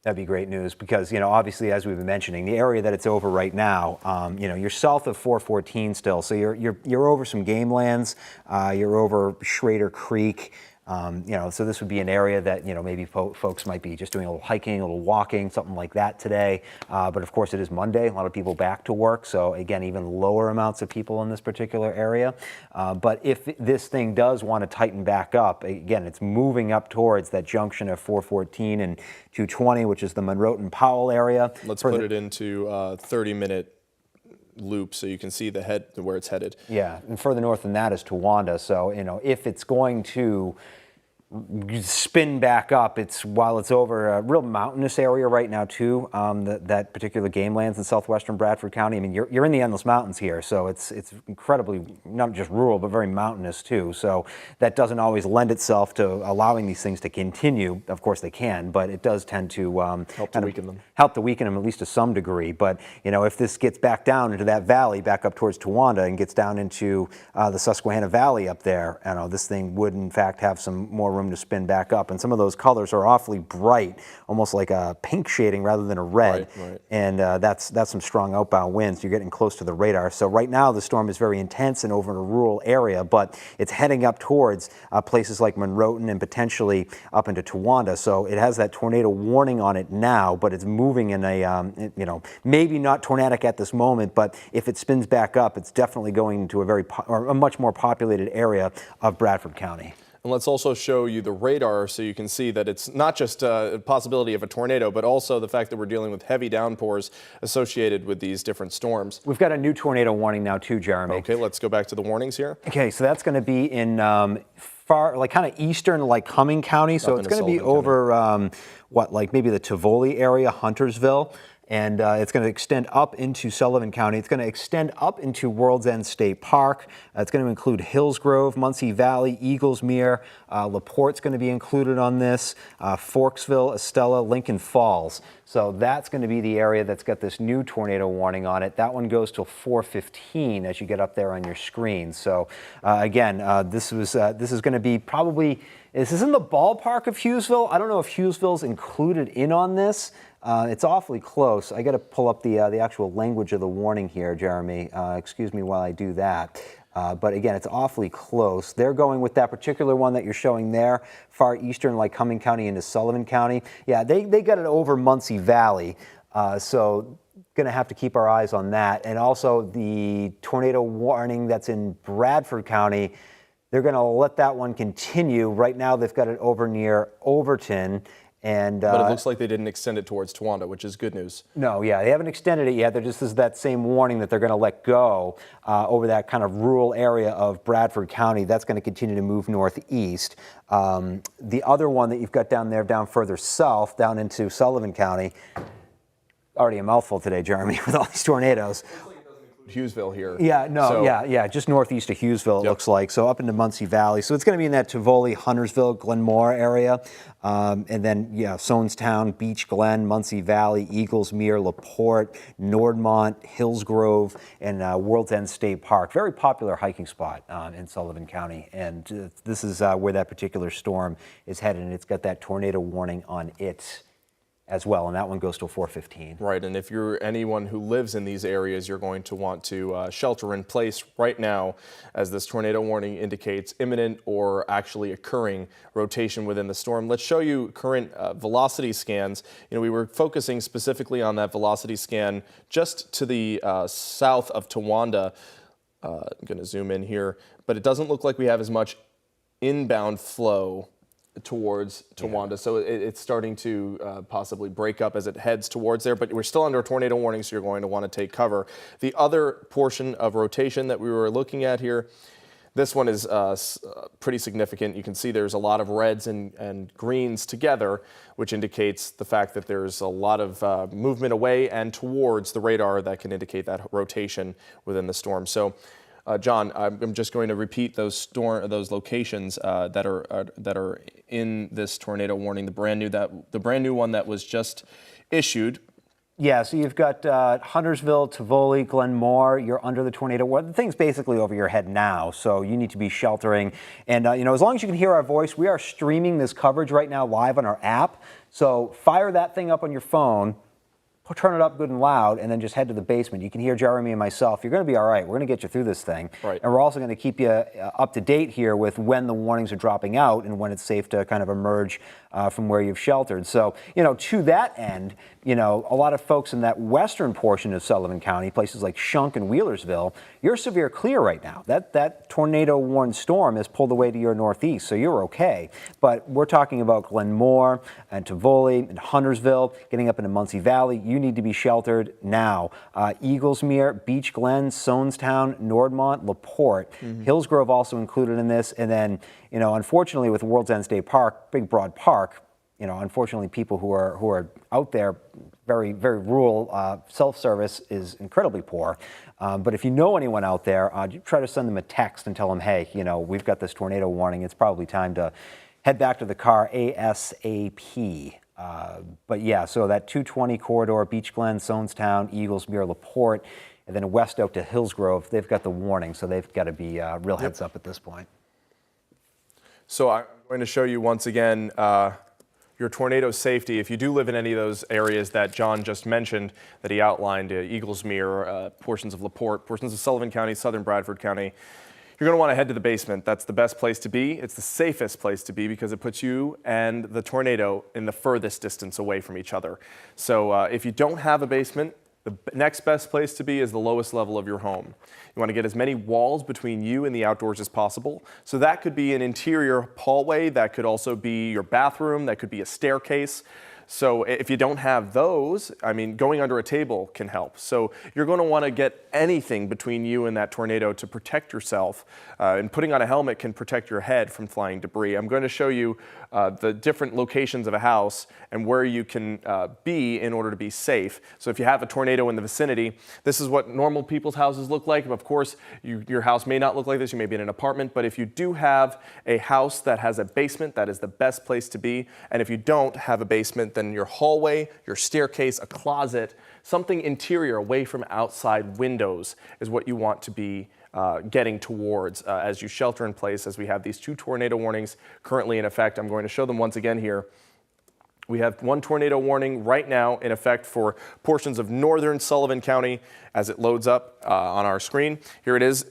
That'd be great news because, obviously, as we've been mentioning, the area that it's over right now, you're south of 414 still, so you're over some game lands, you're over Schrader Creek. So this would be an area that, maybe folks might be just doing a little hiking, a little walking, something like that today. But of course, it is Monday. A lot of people back to work. So again, even lower amounts of people in this particular area. But if this thing does want to tighten back up, again, it's moving up towards that junction of 414 and 220, which is the Monroe Powell area. Let's put it into 30-minute loop so you can see the head where it's headed. Yeah, and further north than that is Towanda. So, if it's going to spin back up, while it's over a real mountainous area right now too, that particular game lands in southwestern Bradford County. I mean, you're in the Endless Mountains here, so it's incredibly not just rural but very mountainous too. So that doesn't always lend itself to allowing these things to continue. Of course they can, but it does tend to help to weaken them at least to some degree. But if this gets back down into that valley, back up towards Towanda, and gets down into the Susquehanna Valley up there, this thing would in fact have some more room to spin back up, and some of those colors are awfully bright, almost like a pink shading rather than a red. Right. And that's some strong outbound winds. You're getting close to the radar. So right now the storm is very intense and over in a rural area, but it's heading up towards places like Monroe and potentially up into Towanda. So it has that tornado warning on it now, but it's moving in a maybe not tornadic at this moment, but if it spins back up, it's definitely going into a much more populated area of Bradford County. And let's also show you the radar so you can see that it's not just a possibility of a tornado, but also the fact that we're dealing with heavy downpours associated with these different storms. We've got a new tornado warning now too, Jeremy. Okay, let's go back to the warnings here. Okay, so that's going to be in far, kind of eastern, Cumming County. So it's going to be over, maybe the Tivoli area, Huntersville. And it's going to extend up into Sullivan County. It's going to extend up into World's End State Park. It's going to include Hillsgrove, Muncie Valley, Eaglesmere. LaPorte's going to be included on this. Forksville, Estella, Lincoln Falls. So that's going to be the area that's got this new tornado warning on it. That one goes till 4:15 as you get up there on your screen. So again, this is going to be probably, this is in the ballpark of Hughesville. I don't know if Hughesville's included in on this. It's awfully close. I got to pull up the actual language of the warning here, Jeremy. Excuse me while I do that. But again, it's awfully close. They're going with that particular one that you're showing there, far eastern, like Cumming County into Sullivan County. Yeah, they got it over Muncie Valley. So going to have to keep our eyes on that. And also the tornado warning that's in Bradford County, they're going to let that one continue. Right now, they've got it over near Overton. But it looks like they didn't extend it towards Towanda, which is good news. No, yeah, they haven't extended it yet. There just is that same warning that they're going to let go over that kind of rural area of Bradford County. That's going to continue to move northeast. The other one that you've got down further south, down into Sullivan County, already a mouthful today, Jeremy, with all these tornadoes. Hughesville here. Yeah, no, so, just northeast of Hughesville, it looks like. So up into Muncie Valley. So it's going to be in that Tivoli, Huntersville, Glenmore area. And then, Sonestown, Beach Glen, Muncie Valley, Eaglesmere, LaPorte, Nordmont, Hillsgrove, and World's End State Park. Very popular hiking spot in Sullivan County. And this is where that particular storm is headed. And it's got that tornado warning on it as well, and that one goes till 4:15. Right, and if you're anyone who lives in these areas, you're going to want to shelter in place right now, as this tornado warning indicates imminent or actually occurring rotation within the storm. Let's show you current velocity scans. We were focusing specifically on that velocity scan just to the south of Towanda. I'm going to zoom in here, but it doesn't look like we have as much inbound flow towards Towanda. Yeah. So it's starting to possibly break up as it heads towards there, but we're still under a tornado warning, so you're going to want to take cover. The other portion of rotation that we were looking at here, this one is pretty significant. You can see there's a lot of reds and greens together, which indicates the fact that there's a lot of movement away and towards the radar that can indicate that rotation within the storm. So John, I'm just going to repeat those locations that are in this tornado warning. The brand new one that was just issued. Yeah, so you've got Huntersville, Tivoli, Glenmore. You're under the tornado. The thing's basically over your head now, so you need to be sheltering. And as long as you can hear our voice, we are streaming this coverage right now live on our app. So fire that thing up on your phone, turn it up good and loud, and then just head to the basement. You can hear Jeremy and myself. You're going to be all right. We're going to get you through this thing. Right. And we're also going to keep you up to date here with when the warnings are dropping out and when it's safe to kind of emerge from where you've sheltered. So, to that end, a lot of folks in that western portion of Sullivan County, places like Shunk and Wheelersville, you're severe clear right now. That tornado-warned storm has pulled away to your northeast, so you're okay. But we're talking about Glenmore and Tivoli and Huntersville, getting up into Muncie Valley. You need to be sheltered now. Eaglesmere, Beach Glen, Sonestown, Nordmont, LaPorte. Hillsgrove also included in this. And then, unfortunately with World's End State Park, big broad park, unfortunately people who are out there, very, very rural, self-service is incredibly poor. But if you know anyone out there, try to send them a text and tell them, hey, we've got this tornado warning. It's probably time to head back to the car ASAP. But yeah, so that 220 corridor, Beach Glen, Sonestown, Eaglesmere, LaPorte, and then west out to Hillsgrove, they've got the warning, so they've got to be real heads up at this point. So I'm going to show you once again your tornado safety. If you do live in any of those areas that John just mentioned, that he outlined, Eaglesmere, portions of LaPorte, portions of Sullivan County, southern Bradford County, you're going to want to head to the basement. That's the best place to be. It's the safest place to be because it puts you and the tornado in the furthest distance away from each other. So if you don't have a basement, the next best place to be is the lowest level of your home. You want to get as many walls between you and the outdoors as possible. So that could be an interior hallway, that could also be your bathroom, that could be a staircase. So if you don't have those, going under a table can help. So you're going to want to get anything between you and that tornado to protect yourself. And putting on a helmet can protect your head from flying debris. I'm going to show you the different locations of a house and where you can be in order to be safe. So if you have a tornado in the vicinity, this is what normal people's houses look like. Of course, your house may not look like this. You may be in an apartment. But if you do have a house that has a basement, that is the best place to be. And if you don't have a basement, then your hallway, your staircase, a closet, something interior away from outside windows is what you want to be getting towards as you shelter in place, as we have these 2 tornado warnings currently in effect. I'm going to show them once again here. We have 1 tornado warning right now in effect for portions of northern Sullivan County as it loads up on our screen. Here it is.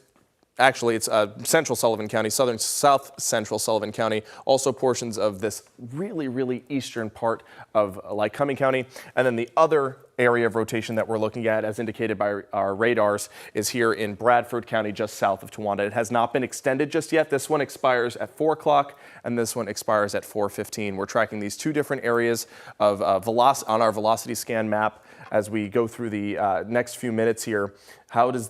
Actually, it's central Sullivan County, south central Sullivan County, also portions of this really, really eastern part of Lycoming County. And then the other area of rotation that we're looking at, as indicated by our radars, is here in Bradford County, just south of Towanda. It has not been extended just yet. This one expires at 4 o'clock, and this one expires at 4:15. We're tracking these 2 different areas of on our velocity scan map as we go through the next few minutes here. How does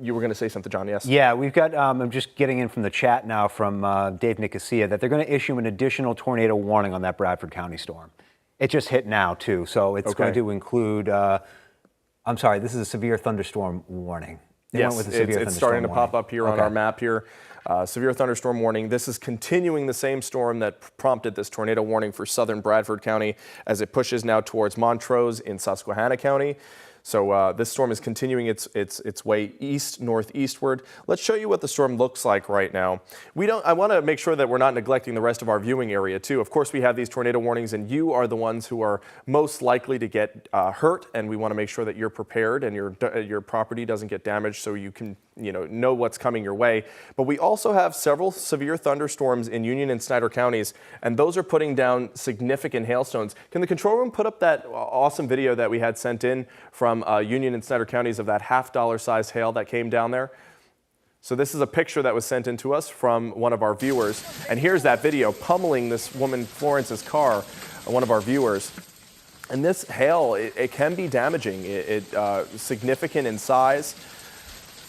you were going to say something, John, yes? Yeah, we've got, I'm just getting in from the chat now from Dave Nicosia that they're going to issue an additional tornado warning on that Bradford County storm. It just hit now, too, so it's going to include, I'm sorry, this is a severe thunderstorm warning. Yes, it's starting to pop up here on our map here. Severe thunderstorm warning. This is continuing the same storm that prompted this tornado warning for southern Bradford County as it pushes now towards Montrose in Susquehanna County. So this storm is continuing its way northeastward. Let's show you what the storm looks like right now. I want to make sure that we're not neglecting the rest of our viewing area too. Of course, we have these tornado warnings, and you are the ones who are most likely to get hurt. And we want to make sure that you're prepared and your property doesn't get damaged, so you can know what's coming your way. But we also have several severe thunderstorms in Union and Snyder counties, and those are putting down significant hailstones. Can the control room put up that awesome video that we had sent in from Union and Snyder counties of that $half sized hail that came down there? So this is a picture that was sent in to us from one of our viewers, and here's that video pummeling this woman Florence's car, one of our viewers. And this hail, it can be damaging. It's significant in size.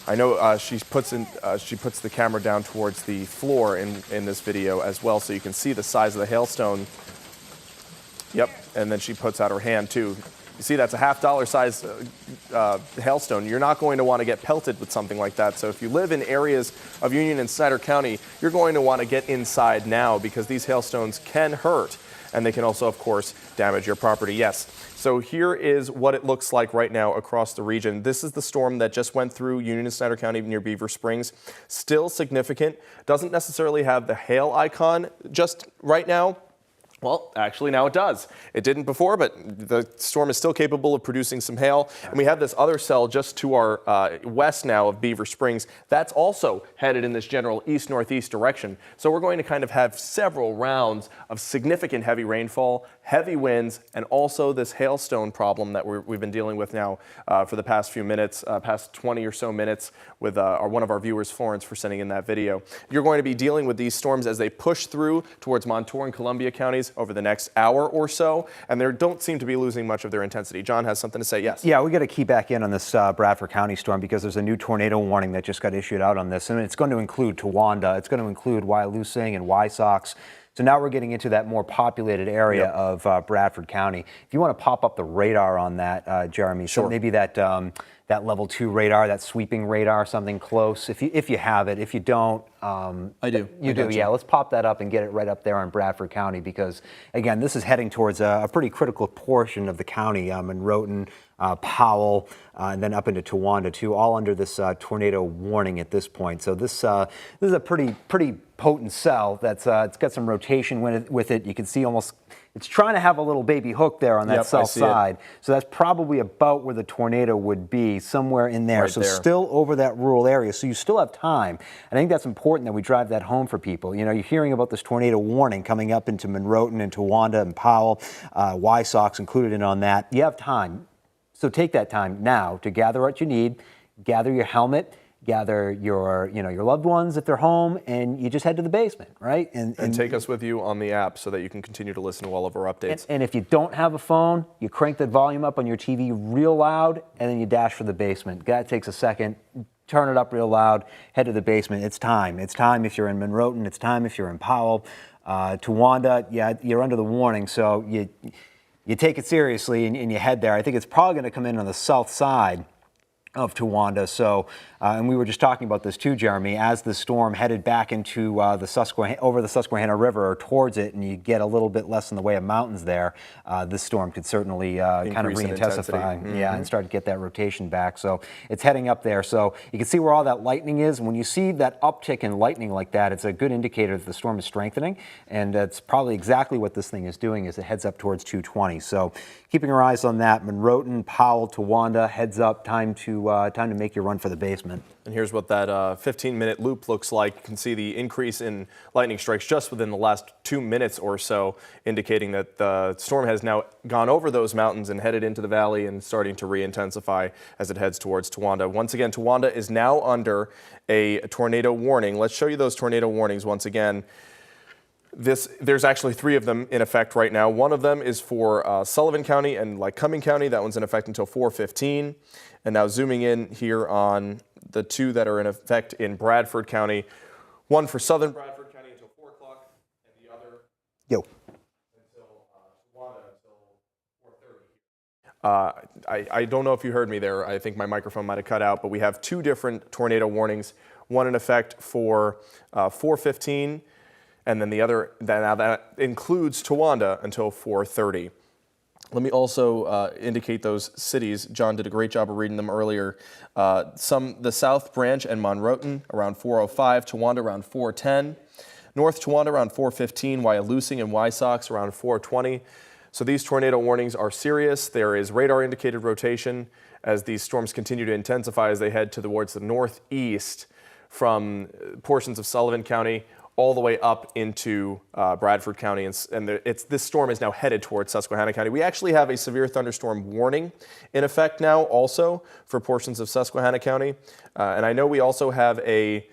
I know she puts the camera down towards the floor in this video as well, so you can see the size of the hailstone. Yep, and then she puts out her hand too. You see, that's a $half size hailstone. You're not going to want to get pelted with something like that. So if you live in areas of Union and Snyder County, you're going to want to get inside now because these hailstones can hurt. And they can also, of course, damage your property. Yes. So here is what it looks like right now across the region. This is the storm that just went through Union and Snyder County near Beaver Springs. Still significant. Doesn't necessarily have the hail icon just right now. Well, actually now it does. It didn't before, but the storm is still capable of producing some hail. And we have this other cell just to our west now of Beaver Springs. That's also headed in this general east-northeast direction. So we're going to kind of have several rounds of significant heavy rainfall, heavy winds, and also this hailstone problem that we've been dealing with now for the past few minutes, past 20 or so minutes with one of our viewers, Florence, for sending in that video. You're going to be dealing with these storms as they push through towards Montour and Columbia counties over the next hour or so, and they don't seem to be losing much of their intensity. John has something to say. Yes. Yeah, we got to key back in on this Bradford County storm because there's a new tornado warning that just got issued out on this, and it's going to include Towanda, it's going to include Wyalusing and Wysocks. So now we're getting into that more populated area of Bradford County. If you want to pop up the radar on that, Jeremy, sure. So maybe that that level 2 radar, that sweeping radar, something close. If you have it, if you don't, I do. You do, yeah. Let's pop that up and get it right up there on Bradford County because again, this is heading towards a pretty critical portion of the county, Monroe, Powell, and then up into Towanda too, all under this tornado warning at this point. So this is a pretty potent cell that's it's got some rotation with it. You can see almost it's trying to have a little baby hook there on that south side. So that's probably about where the tornado would be, somewhere in there. Right so there. Still over that rural area. So you still have time. I think that's important that we drive that home for people. You know, you're hearing about this tornado warning coming up into Monroe and Towanda and Powell, Wysocks included in on that. You have time. So take that time now to gather what you need, gather your helmet, gather your loved ones if they're home, and you just head to the basement, right? And take us with you on the app so that you can continue to listen to all of our updates. And if you don't have a phone, you crank the volume up on your TV real loud, and then you dash for the basement. That takes a second. Turn it up real loud, head to the basement. It's time. It's time if you're in Monroe, it's time if you're in Powell. Towanda, yeah, you're under the warning, so you take it seriously and you head there. I think it's probably going to come in on the south side of Towanda. So, and we were just talking about this too, Jeremy, as the storm headed back into over the Susquehanna River or towards it, and you get a little bit less in the way of mountains there, this storm could certainly kind of re-intensify, and start to get that rotation back. So it's heading up there. So you can see where all that lightning is. When you see that uptick in lightning like that, it's a good indicator that the storm is strengthening, and that's probably exactly what this thing is doing as it heads up towards 220. So keeping our eyes on that. Monroe, Powell, Towanda, heads up, time to make your run for the basement. And here's what that 15-minute loop looks like. You can see the increase in lightning strikes just within the last 2 minutes or so, indicating that the storm has now gone over those mountains and headed into the valley and starting to re-intensify as it heads towards Towanda. Once again, Towanda is now under a tornado warning. Let's show you those tornado warnings once again. There's actually 3 of them in effect right now. One of them is for Sullivan County and Lycoming County. That one's in effect until 4:15. And now zooming in here on the 2 that are in effect in Bradford County. One for southern Bradford County until 4 o'clock, and the other until Towanda until 4:30. I don't know if you heard me there. I think my microphone might have cut out, but we have 2 different tornado warnings. One in effect for 4:15. And then the other, that includes Towanda until 4:30. Let me also indicate those cities. John did a great job of reading them earlier. The South Branch and Monroe around 4:05, Towanda around 4:10, North Towanda around 4:15, Wyalusing and Wysocks around 4:20. So these tornado warnings are serious. There is radar indicated rotation as these storms continue to intensify as they head towards the northeast from portions of Sullivan County all the way up into Bradford County, and this storm is now headed towards Susquehanna County. We actually have a severe thunderstorm warning in effect now also for portions of Susquehanna County, and I know we also have a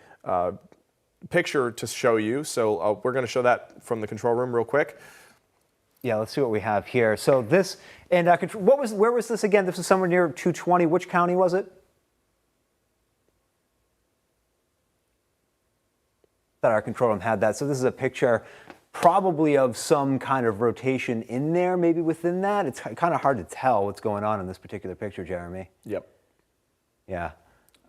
picture to show you, so we're going to show that from the control room real quick. Yeah, let's see what we have here. So this, and where was this again? This is somewhere near 220. Which county was it? That our control room had that. So this is a picture probably of some kind of rotation in there, maybe within that. It's kind of hard to tell what's going on in this particular picture, Jeremy. Yep. Yeah.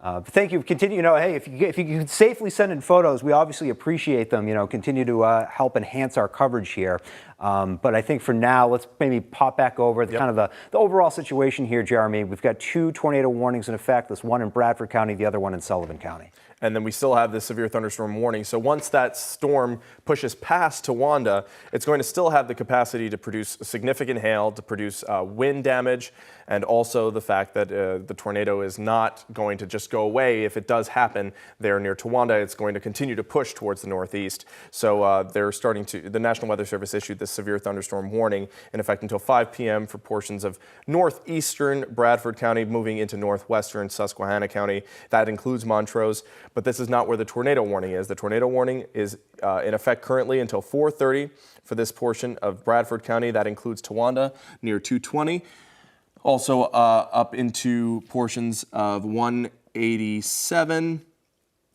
But thank you. Continue. Hey, if you can safely send in photos, we obviously appreciate them. Continue to help enhance our coverage here. But I think for now, let's maybe pop back over the kind of the overall situation here, Jeremy. We've got 2 tornado warnings in effect. This one in Bradford County, the other one in Sullivan County. And then we still have the severe thunderstorm warning. So once that storm pushes past Towanda, it's going to still have the capacity to produce significant hail, to produce wind damage, and also the fact that the tornado is not going to just go away. If it does happen there near Towanda, it's going to continue to push towards the northeast. So the National Weather Service issued this severe thunderstorm warning in effect until 5 p.m. for portions of northeastern Bradford County, moving into northwestern Susquehanna County. That includes Montrose. But this is not where the tornado warning is. The tornado warning is in effect currently until 4:30 for this portion of Bradford County. That includes Towanda near 220. Also up into portions of 187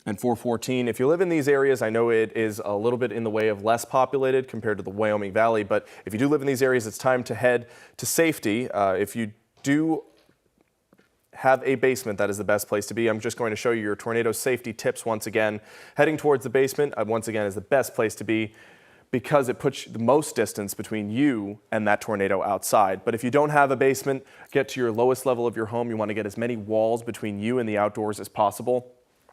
and 414. If you live in these areas, I know it is a little bit in the way of less populated compared to the Wyoming Valley, but if you do live in these areas, it's time to head to safety. If you do have a basement, that is the best place to be. I'm just going to show you your tornado safety tips once again. Heading towards the basement, once again, is the best place to be because it puts the most distance between you and that tornado outside. But if you don't have a basement, get to your lowest level of your home. You want to get as many walls between you and the outdoors as possible.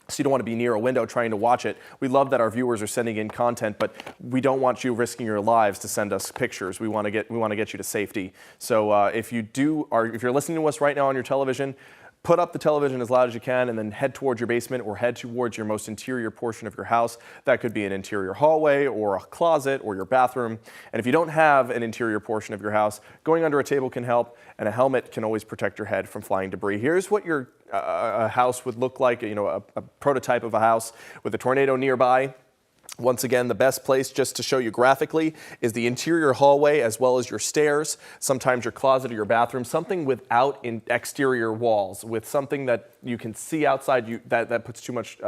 So you don't want to be near a window trying to watch it. We love that our viewers are sending in content, but we don't want you risking your lives to send us pictures. We want to get you to safety. So if you're listening to us right now on your television, put up the television as loud as you can and then head towards your basement or head towards your most interior portion of your house. That could be an interior hallway or a closet or your bathroom. And if you don't have an interior portion of your house, going under a table can help, and a helmet can always protect your head from flying debris. Here's what your house would look like, a prototype of a house with a tornado nearby. Once again, the best place, just to show you graphically, is the interior hallway as well as your stairs, sometimes your closet or your bathroom, something without exterior walls, with something that you can see outside that puts too much,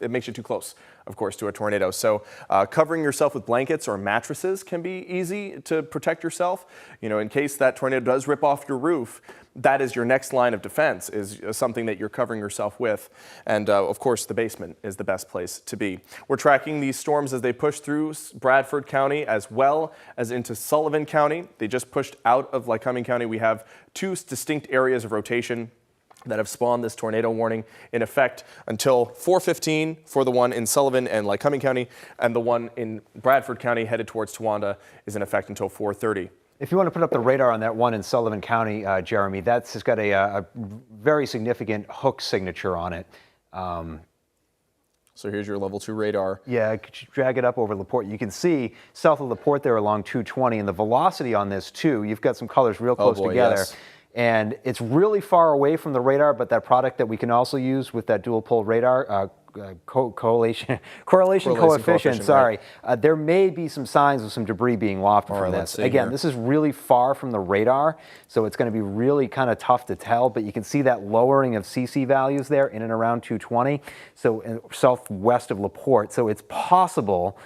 it makes you too close, of course, to a tornado. So covering yourself with blankets or mattresses can be easy to protect yourself. In case that tornado does rip off your roof, that is your next line of defense, is something that you're covering yourself with. And of course, the basement is the best place to be. We're tracking these storms as they push through Bradford County as well as into Sullivan County. They just pushed out of Lycoming County. We have 2 distinct areas of rotation that have spawned this tornado warning in effect until 4:15 for the one in Sullivan and Lycoming County, and the one in Bradford County headed towards Towanda is in effect until 4:30. If you want to put up the radar on that one in Sullivan County, Jeremy, that's got a very significant hook signature on it. So here's your level 2 radar. Yeah, could you drag it up over LaPorte? You can see south of LaPorte there along 220, and the velocity on this too, you've got some colors real close together. Yes. And it's really far away from the radar, but that product that we can also use with that dual pole radar, correlation coefficient, sorry. Right. There may be some signs of some debris being wafted from this. Again, this is really far from the radar, so it's going to be really kind of tough to tell, but you can see that lowering of CC values there in and around 220, so southwest of LaPorte. So it's possible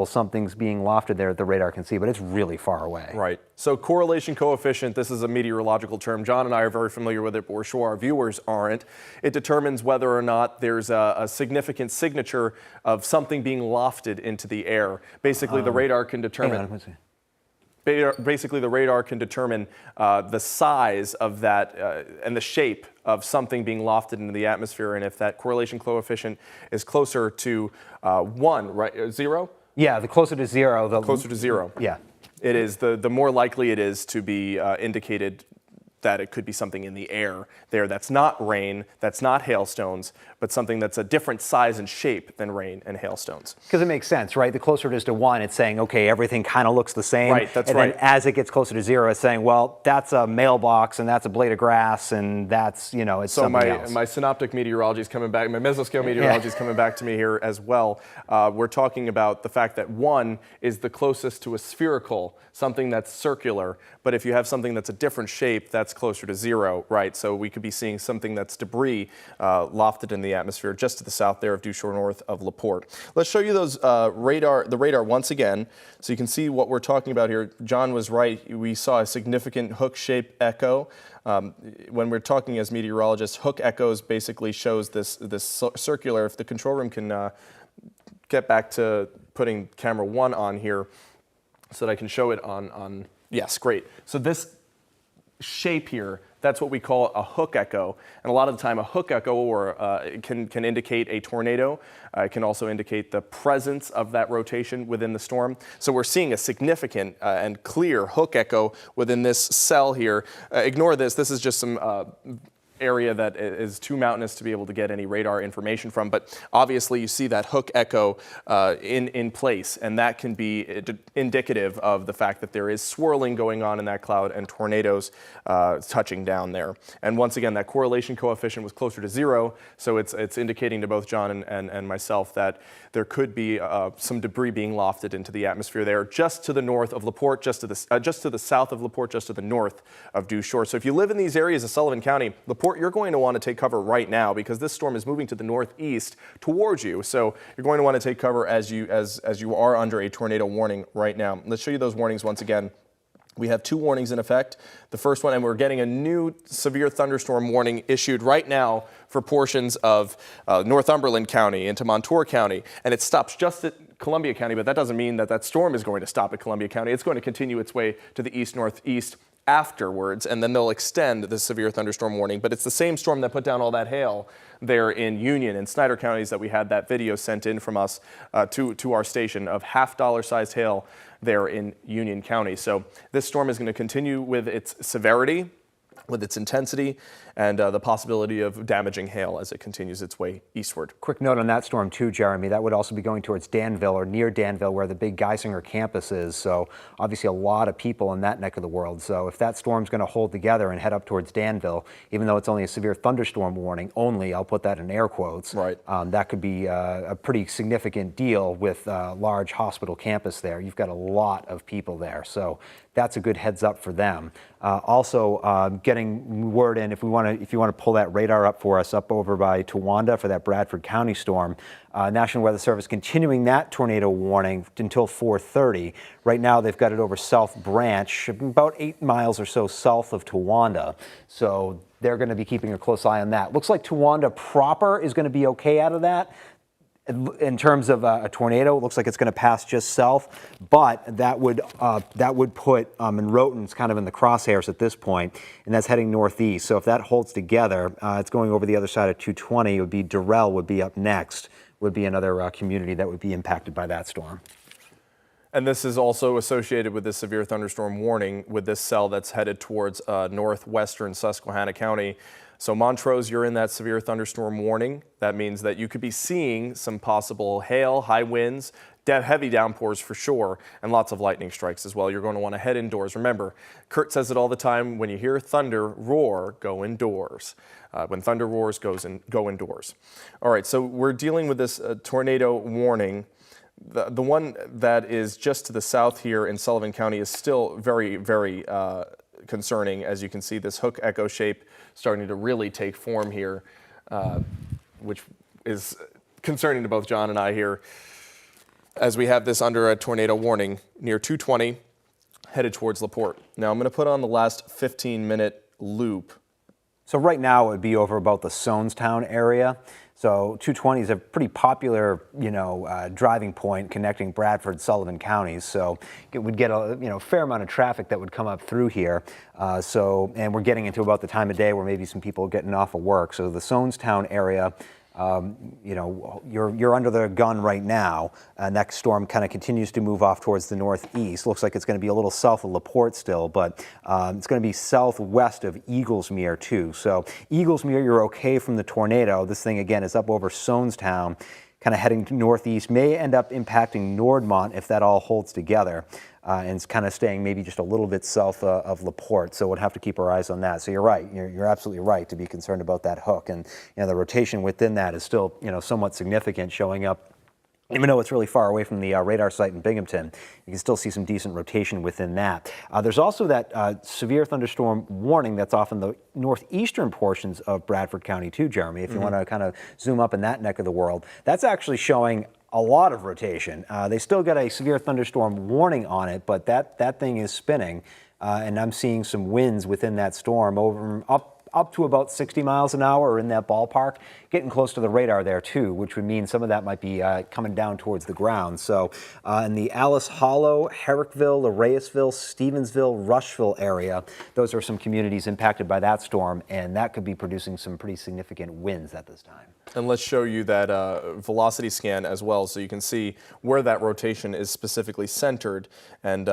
something's being lofted there that the radar can see, but it's really far away. Right. So correlation coefficient, this is a meteorological term. John and I are very familiar with it, but we're sure our viewers aren't. It determines whether or not there's a significant signature of something being lofted into the air. Basically, the radar can determine. Basically, the radar can determine the size of that and the shape of something being lofted into the atmosphere. And if that correlation coefficient is closer to 1, right? 0? Yeah, the closer to 0. The closer to 0. Yeah. It is, the more likely it is to be indicated that it could be something in the air there that's not rain, that's not hailstones, but something that's a different size and shape than rain and hailstones. Because it makes sense, right? The closer it is to 1, it's saying, okay, everything kind of looks the same. Right, that's right. right. And then as it gets closer to 0, it's saying, well, that's a mailbox, and that's a blade of grass, and that's, it's something else. So my synoptic meteorology is coming back, my mesoscale meteorology is coming back to me here as well. We're talking about the fact that 1 is the closest to a spherical, something that's circular, but if you have something that's a different shape, that's that's closer to zero, right? So we could be seeing something that's debris lofted in the atmosphere just to the south there of due shore north of LaPorte. Let's show you those the radar once again, so you can see what we're talking about here. John was right. We saw a significant hook-shaped echo. When we're talking as meteorologists, hook echoes basically shows this circular. If the control room can get back to putting camera 1 on here so that I can show it on, yes, great. So this shape here, that's what we call a hook echo. And a lot of the time a hook echo can indicate a tornado. It can also indicate the presence of that rotation within the storm. So we're seeing a significant and clear hook echo within this cell here. Ignore this. This is just some area that is too mountainous to be able to get any radar information from, but obviously you see that hook echo in place, and that can be indicative of the fact that there is swirling going on in that cloud and tornadoes touching down there. And once again, that correlation coefficient was closer to 0, so it's indicating to both John and myself that there could be some debris being lofted into the atmosphere there, just to the north of LaPorte, just to the south of LaPorte, just to the north of Due Shore. So if you live in these areas of Sullivan County, LaPorte, you're going to want to take cover right now because this storm is moving to the northeast towards you. So you're going to want to take cover as you are under a tornado warning right now. Let's show you those warnings once again. We have 2 warnings in effect. The first one, and we're getting a new severe thunderstorm warning issued right now for portions of Northumberland County into Montour County, and it stops just at Columbia County, but that doesn't mean that that storm is going to stop at Columbia County. It's going to continue its way to the east-northeast afterwards, and then they'll extend the severe thunderstorm warning. But it's the same storm that put down all that hail there in Union and Snyder counties that we had that video sent in from us to our station of half-dollar-sized hail there in Union County. So this storm is going to continue with its severity, with its intensity, and the possibility of damaging hail as it continues its way eastward. Quick note on that storm too, Jeremy, that would also be going towards Danville or near Danville where the big Geisinger campus is. So obviously a lot of people in that neck of the world. So if that storm's going to hold together and head up towards Danville, even though it's only a severe thunderstorm warning only, I'll put that in air quotes, right. That could be a pretty significant deal with a large hospital campus there. You've got a lot of people there. So that's a good heads up for them. Also getting word in, if you want to pull that radar up for us up over by Towanda for that Bradford County storm, National Weather Service continuing that tornado warning until 4:30. Right now they've got it over South Branch, about 8 miles or so south of Towanda. So they're going to be keeping a close eye on that. Looks like Towanda proper is going to be okay out of that. In terms of a tornado, it looks like it's going to pass just south, but that would put Monroeton's kind of in the crosshairs at this point, and that's heading northeast. So if that holds together, it's going over the other side of 220. It would be Durrell would be up next, would be another community that would be impacted by that storm. And this is also associated with this severe thunderstorm warning with this cell that's headed towards northwestern Susquehanna County. So Montrose, you're in that severe thunderstorm warning. That means that you could be seeing some possible hail, high winds, heavy downpours for sure, and lots of lightning strikes as well. You're going to want to head indoors. Remember, Kurt says it all the time, when you hear thunder roar, go indoors. When thunder roars, go indoors. All right, so we're dealing with this tornado warning. The one that is just to the south here in Sullivan County is still very, very concerning. As you can see, this hook echo shape starting to really take form here, which is concerning to both John and I here, as we have this under a tornado warning near 220, headed towards LaPorte. Now I'm going to put on the last 15-minute loop. So right now it would be over about the Sonestown area. So 220 is a pretty popular, driving point connecting Bradford, Sullivan counties. So it would get a fair amount of traffic that would come up through here. And we're getting into about the time of day where maybe some people are getting off of work. So the Sonestown area, you're under the gun right now. Next storm kind of continues to move off towards the northeast. Looks like it's going to be a little south of LaPorte still, but it's going to be southwest of Eaglesmere too. So Eaglesmere, you're okay from the tornado. This thing again is up over Sonestown, kind of heading northeast, may end up impacting Nordmont if that all holds together. And it's kind of staying maybe just a little bit south of LaPorte, so we'll have to keep our eyes on that. So you're right, you're absolutely right to be concerned about that hook, and the rotation within that is still somewhat significant, showing up Even though it's really far away from the radar site in Binghamton, you can still see some decent rotation within that. There's also that severe thunderstorm warning that's off in the northeastern portions of Bradford County too, Jeremy, if you want to kind of zoom up in that neck of the world. That's actually showing a lot of rotation. They still got a severe thunderstorm warning on it, but that thing is spinning, and I'm seeing some winds within that storm up to about 60 miles an hour, or in that ballpark, getting close to the radar there too, which would mean some of that might be coming down towards the ground. So in the Alice Hollow, Herrickville, Laraisville, Stevensville, Rushville area, those are some communities impacted by that storm, and that could be producing some pretty significant winds at this time. And let's show you that velocity scan as well, so you can see where that rotation is specifically centered. And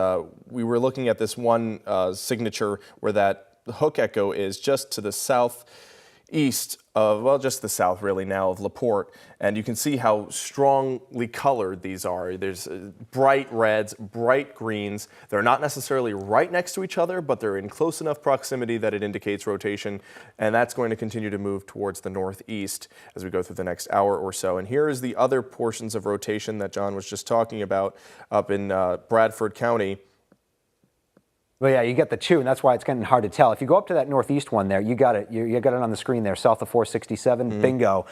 we were looking at this one signature where that hook echo is just to the southeast of, well, just the south really now of LaPorte, and you can see how strongly colored these are. There's bright reds, bright greens. They're not necessarily right next to each other, but they're in close enough proximity that it indicates rotation, and that's going to continue to move towards the northeast as we go through the next hour or so. And here is the other portions of rotation that John was just talking about up in Bradford County. Well, yeah, you get the two, and that's why it's getting hard to tell. If you go up to that northeast one there, you got it. You got it on the screen there, south of 467. Bingo.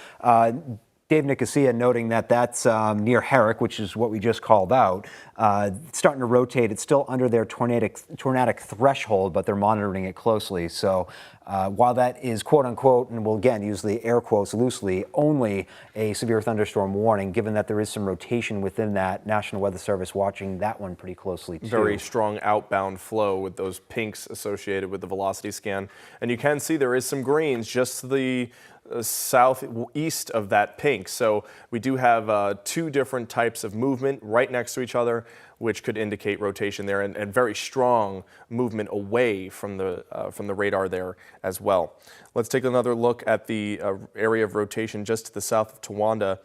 Dave Nicosia noting that that's near Herrick, which is what we just called out. It's starting to rotate. It's still under their tornadic threshold, but they're monitoring it closely. So while that is quote unquote, and we'll again use the air quotes loosely, only a severe thunderstorm warning, given that there is some rotation within that, National Weather Service watching that one pretty closely too. Very strong outbound flow with those pinks associated with the velocity scan. And you can see there is some greens just to the southeast of that pink. So we do have two different types of movement right next to each other, which could indicate rotation there, and very strong movement away from the radar there as well. Let's take another look at the area of rotation just to the south of Towanda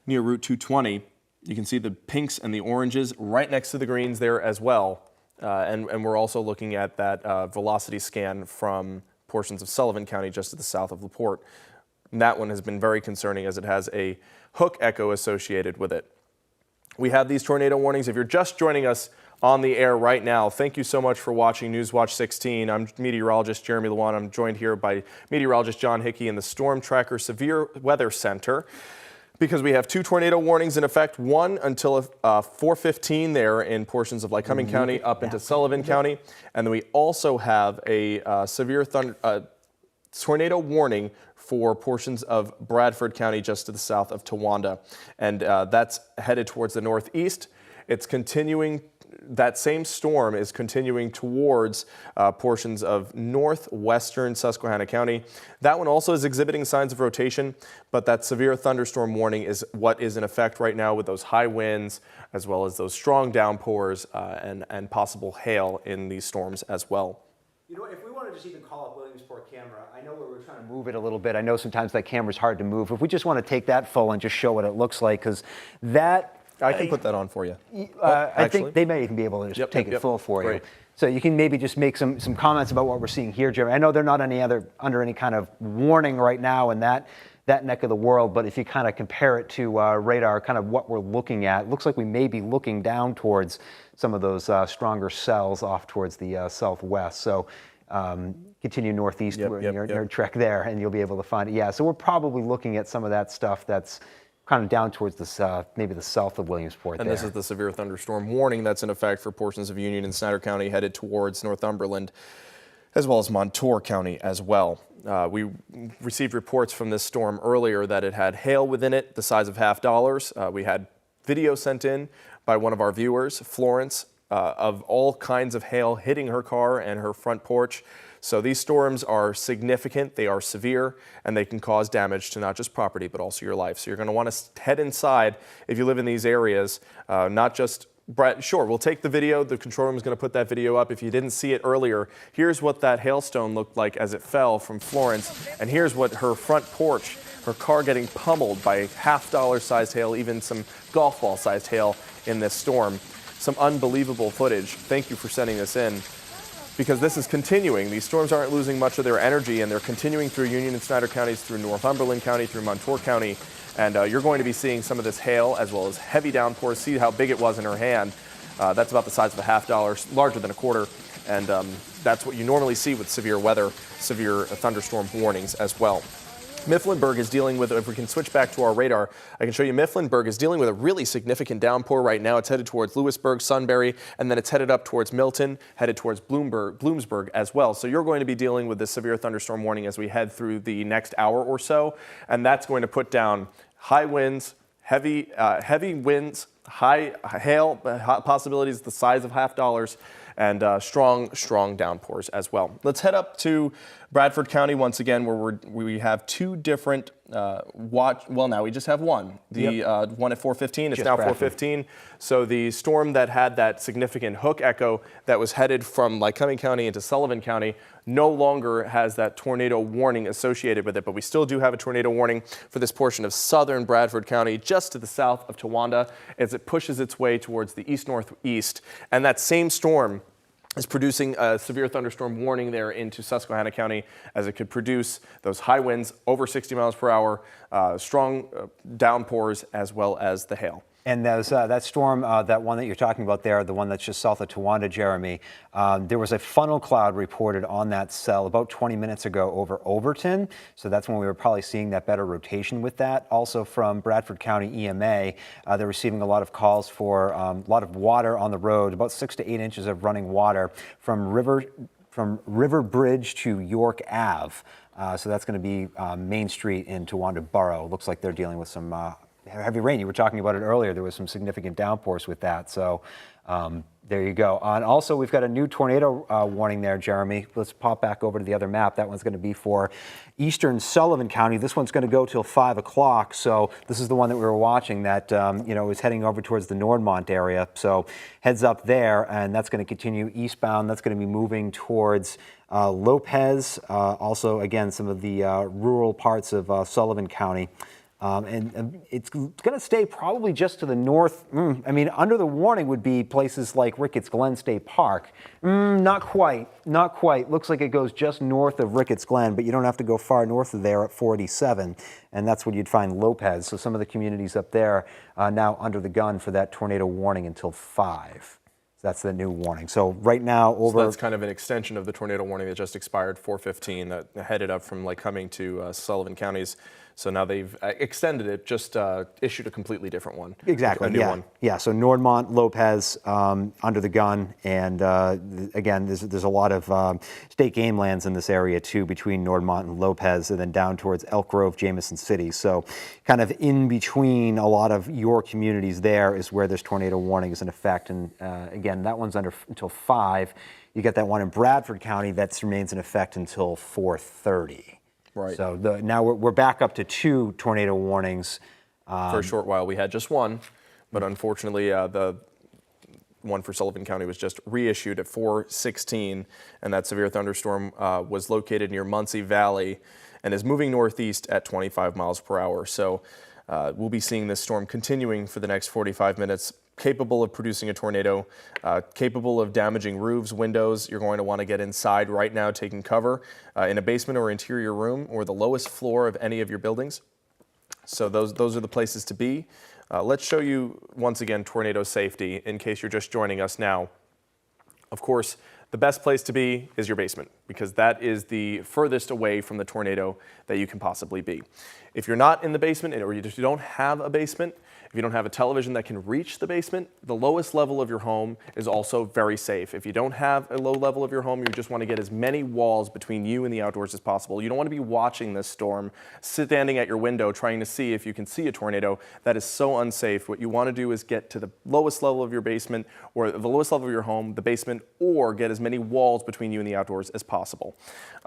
near Route 220. You can see the pinks and the oranges right next to the greens there as well. And we're also looking at that velocity scan from portions of Sullivan County just to the south of LaPorte. And that one has been very concerning as it has a hook echo associated with it. We have these tornado warnings. If you're just joining us on the air right now, thank you so much for watching Newswatch 16. I'm meteorologist Jeremy Lewan. I'm joined here by meteorologist John Hickey in the Stormtracker Severe Weather Center, because we have two tornado warnings in effect, one until 4:15 there in portions of Lycoming County up into Sullivan County. And then we also have a severe tornado warning for portions of Bradford County just to the south of Towanda. And that's headed towards the northeast. It's continuing. That same storm is continuing towards portions of northwestern Susquehanna County. That one also is exhibiting signs of rotation, but that severe thunderstorm warning is what is in effect right now with those high winds, as well as those strong downpours and possible hail in these storms as well. You know, if we want to just even call up Williamsport camera, I know where we're trying to move it a little bit. I know sometimes that camera's hard to move. If we just want to take that full and just show what it looks like, because that... I can put that on for you. I think they may even be able to just take it full for you. So you can maybe just make some comments about what we're seeing here, Jeremy. I know they're not under any kind of warning right now in that neck of the world, but if you kind of compare it to radar, kind of what we're looking at, it looks like we may be looking down towards some of those stronger cells off towards the southwest. So continue northeast your trek there, and you'll be able to find it. Yeah, so we're probably looking at some of that stuff that's kind of down towards the maybe the south of Williamsport. And this is the severe thunderstorm warning that's in effect for portions of Union and Snyder County headed towards Northumberland, as well as Montour County as well. We received reports from this storm earlier that it had hail within it the size of $50. We had video sent in by one of our viewers, Florence, of all kinds of hail hitting her car and her front porch. So these storms are significant, they are severe, and they can cause damage to not just property, but also your life. So you're going to want to head inside if you live in these areas, not just... Sure, we'll take the video. The control room is going to put that video up. If you didn't see it earlier, here's what that hailstone looked like as it fell from Florence, and here's what her front porch, her car getting pummeled by $50 hail, even some golf ball sized hail in this storm. Some unbelievable footage. Thank you for sending this in, because this is continuing. These storms aren't losing much of their energy, and they're continuing through Union and Snyder counties, through Northumberland County, through Montour County, And you're going to be seeing some of this hail as well as heavy downpours. See how big it was in her hand. That's about the size of a $half, larger than a quarter. And that's what you normally see with severe weather, severe thunderstorm warnings as well. Mifflinburg is dealing with, if we can switch back to our radar, I can show you Mifflinburg is dealing with a really significant downpour right now. It's headed towards Lewisburg, Sunbury, and then it's headed up towards Milton, headed towards Bloomsburg as well. So you're going to be dealing with this severe thunderstorm warning as we head through the next hour or so, and that's going to put down high winds, heavy winds, high hail possibilities the size of $half, and strong downpours as well. Let's head up to Bradford County once again, where we have two different now we just have one. The one at 4:15. It's now 4:15. So the storm that had that significant hook echo that was headed from Lycoming County into Sullivan County no longer has that tornado warning associated with it, but we still do have a tornado warning for this portion of southern Bradford County, just to the south of Towanda, as it pushes its way towards the east-northeast. And that same storm is producing a severe thunderstorm warning there into Susquehanna County, as it could produce those high winds over 60 miles per hour, strong downpours, as well as the hail. And that storm, that one that you're talking about there, the one that's just south of Towanda, Jeremy, there was a funnel cloud reported on that cell about 20 minutes ago over Overton. So that's when we were probably seeing that better rotation with that. Also from Bradford County EMA, they're receiving a lot of calls for a lot of water on the road, about 6 to 8 inches of running water from River Bridge to York Ave. So that's going to be Main Street in Towanda Borough. Looks like they're dealing with some heavy rain. You were talking about it earlier. There was some significant downpours with that. So there you go. And also, we've got a new tornado warning there, Jeremy. Let's pop back over to the other map. That one's going to be for eastern Sullivan County. This one's going to go till 5 o'clock. So this is the one that we were watching that, is heading over towards the Nordmont area. So heads up there, and that's going to continue eastbound. That's going to be moving towards Lopez. Also, again, some of the rural parts of Sullivan County. And it's going to stay probably just to the north. Under the warning would be places like Ricketts Glen State Park. Not quite. Looks like it goes just north of Ricketts Glen, but you don't have to go far north of there at 487. And that's where you'd find Lopez. So some of the communities up there are now under the gun for that tornado warning until 5. That's the new warning. So right now over... So that's kind of an extension of the tornado warning that just expired 4:15 that headed up from Lycoming to Sullivan counties. So now they've extended it, just issued a completely different one. Exactly, a new one. Yeah, so Nordmont, Lopez under the gun. And again, there's a lot of state game lands in this area too, between Nordmont and Lopez, and then down towards Elk Grove, Jameson City. So kind of in between a lot of your communities there is where this tornado warning is in effect. And again, that one's until 5. You get that one in Bradford County that remains in effect until 4:30. Right. So now we're back up to 2 tornado warnings. For a short while, we had just one, but unfortunately, the one for Sullivan County was just reissued at 4:16, and that severe thunderstorm was located near Muncie Valley and is moving northeast at 25 miles per hour. So we'll be seeing this storm continuing for the next 45 minutes. Capable of producing a tornado, capable of damaging roofs, windows. You're going to want to get inside right now, taking cover in a basement or interior room or the lowest floor of any of your buildings. So those are the places to be. Let's show you once again tornado safety in case you're just joining us now. Of course, the best place to be is your basement, because that is the furthest away from the tornado that you can possibly be. If you're not in the basement, or if you don't have a basement, if you don't have a television that can reach the basement, the lowest level of your home is also very safe. If you don't have a low level of your home, you just want to get as many walls between you and the outdoors as possible. You don't want to be watching this storm, standing at your window trying to see if you can see a tornado. That is so unsafe. What you want to do is get to the lowest level of your basement, or the lowest level of your home, the basement, or get as many walls between you and the outdoors as possible.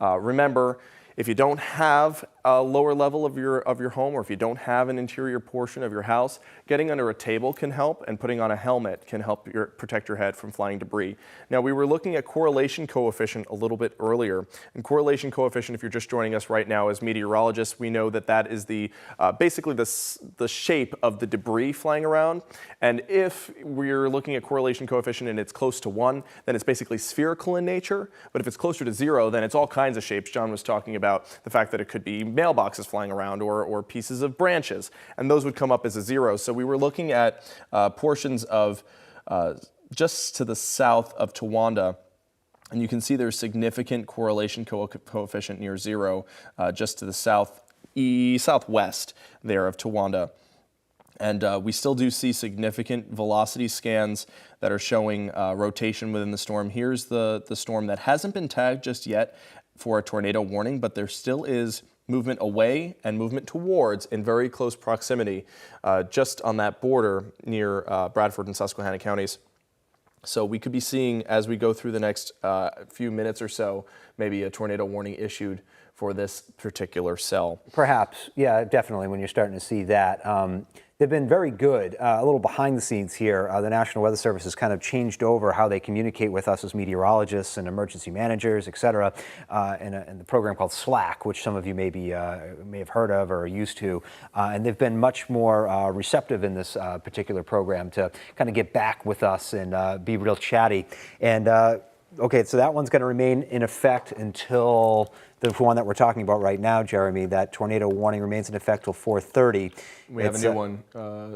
Remember, if you don't have a lower level of your home, or if you don't have an interior portion of your house, getting under a table can help, and putting on a helmet can help protect your head from flying debris. Now, we were looking at correlation coefficient a little bit earlier, and correlation coefficient, if you're just joining us right now as meteorologists, we know that that is the basically the shape of the debris flying around. And if we're looking at correlation coefficient and it's close to 1, then it's basically spherical in nature. But if it's closer to 0, then it's all kinds of shapes John was talking about. about the fact that it could be mailboxes flying around or pieces of branches, and those would come up as a 0. So we were looking at portions of just to the south of Towanda, and you can see there's significant correlation coefficient near 0 just to the southwest there of Towanda. And we still do see significant velocity scans that are showing rotation within the storm. Here's the storm that hasn't been tagged just yet for a tornado warning, but there still is movement away and movement towards in very close proximity just on that border near Bradford and Susquehanna counties. So we could be seeing, as we go through the next few minutes or so, maybe a tornado warning issued for this particular cell. Perhaps, yeah, definitely when you're starting to see that. They've been very good. A little behind the scenes here, the National Weather Service has kind of changed over how they communicate with us as meteorologists and emergency managers, et cetera, in the program called Slack, which some of you may have heard of or are used to. And they've been much more receptive in this particular program to kind of get back with us and be real chatty. And okay, so that one's going to remain in effect until the one that we're talking about right now, Jeremy. That tornado warning remains in effect till 4:30. We have a new one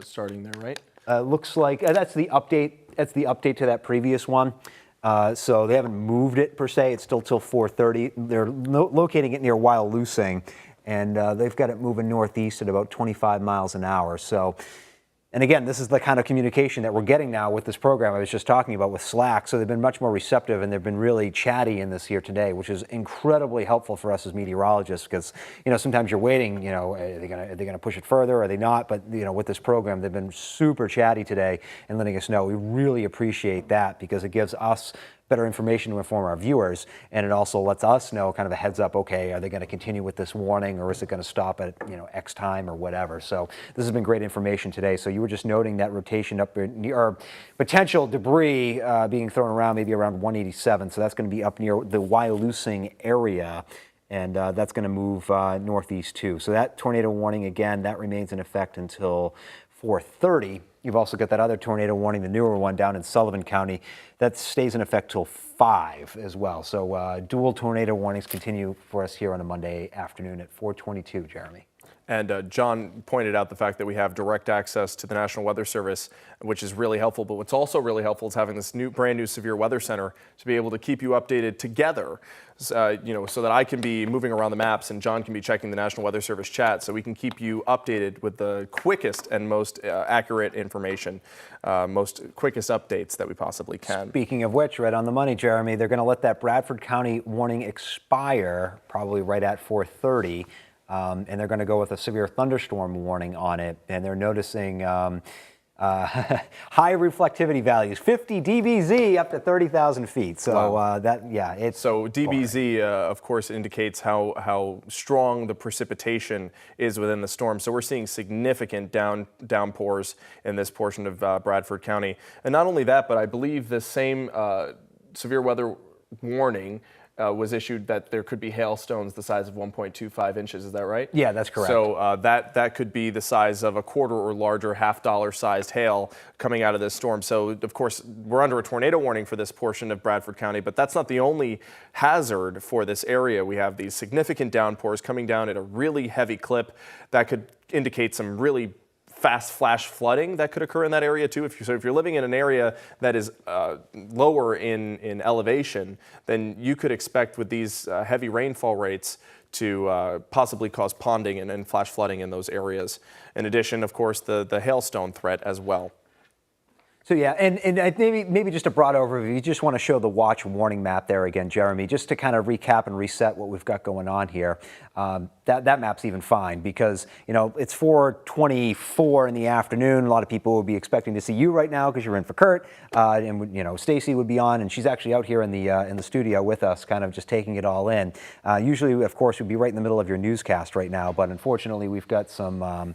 starting there, right? Looks like that's the update. That's the update to that previous one. So they haven't moved it per se. It's still till 4:30. They're locating it near Wyalusing, and they've got it moving northeast at about 25 miles an hour. So. And again, this is the kind of communication that we're getting now with this program I was just talking about with Slack. So they've been much more receptive, and they've been really chatty in this here today, which is incredibly helpful for us as meteorologists, because sometimes you're waiting. Are they gonna push it further? Are they not? But with this program, they've been super chatty today and letting us know. We really appreciate that, because it gives us better information to inform our viewers, and it also lets us know kind of a heads up, okay, are they going to continue with this warning, or is it going to stop at X time or whatever. So this has been great information today. So you were just noting that rotation up near, or potential debris being thrown around, maybe around 187. So that's going to be up near the Wyalusing area, and that's going to move northeast too. So that tornado warning, again, that remains in effect until 4:30. You've also got that other tornado warning, the newer one down in Sullivan County, that stays in effect till 5 as well. So dual tornado warnings continue for us here on a Monday afternoon at 4:22, Jeremy. And John pointed out the fact that we have direct access to the National Weather Service, which is really helpful. But what's also really helpful is having this brand new Severe Weather Center to be able to keep you updated together, so that I can be moving around the maps and John can be checking the National Weather Service chat, so we can keep you updated with the quickest and most accurate information, quickest updates that we possibly can. Speaking of which, right on the money, Jeremy, they're going to let that Bradford County warning expire probably right at 4:30. And they're going to go with a severe thunderstorm warning on it. And they're noticing high reflectivity values, 50 dBz up to 30,000 feet. So wow. So DBZ, of course, indicates how strong the precipitation is within the storm. So we're seeing significant downpours in this portion of Bradford County. And not only that, but I believe this same severe weather warning was issued that there could be hailstones the size of 1.25 inches. Is that right? Yeah, that's correct. So that could be the size of a quarter or larger $half sized hail coming out of this storm. So of course we're under a tornado warning for this portion of Bradford County, but that's not the only hazard for this area. We have these significant downpours coming down at a really heavy clip that could indicate some really fast flash flooding that could occur in that area too. If you're living in an area that is lower in elevation, then you could expect with these heavy rainfall rates to possibly cause ponding and flash flooding in those areas. In addition, of course, the hailstone threat as well. So yeah, and maybe just a broad overview. You just want to show the watch warning map there again, Jeremy, just to kind of recap and reset what we've got going on here. That map's even fine because it's 4:24 in the afternoon. A lot of people will be expecting to see you right now because you're in for Kurt, and Stacy would be on, and she's actually out here in the studio with us, kind of just taking it all in. Usually, of course, we'd be right in the middle of your newscast right now, but unfortunately, we've got some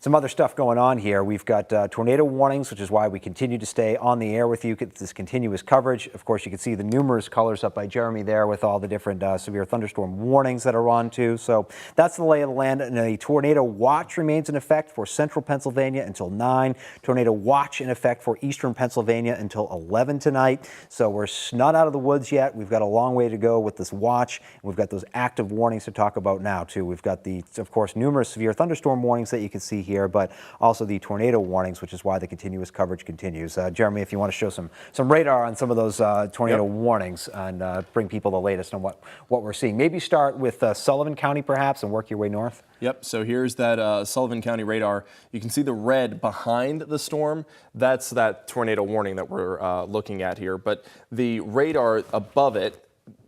Some other stuff going on here. We've got tornado warnings, which is why we continue to stay on the air with you, get this continuous coverage. Of course, you can see the numerous colors up by Jeremy there with all the different severe thunderstorm warnings that are on too. So that's the lay of the land. And a tornado watch remains in effect for central Pennsylvania until 9. Tornado watch in effect for eastern Pennsylvania until 11 tonight. So we're not out of the woods yet. We've got a long way to go with this watch. We've got those active warnings to talk about now too. We've got the, of course, numerous severe thunderstorm warnings that you can see here, but also the tornado warnings, which is why the continuous coverage continues. Jeremy, if you want to show some radar on some of those tornado warnings and bring people the latest on what we're seeing. Maybe start with Sullivan County perhaps and work your way north. Yep, so here's that Sullivan County radar. You can see the red behind the storm. That's that tornado warning that we're looking at here. But the radar above it,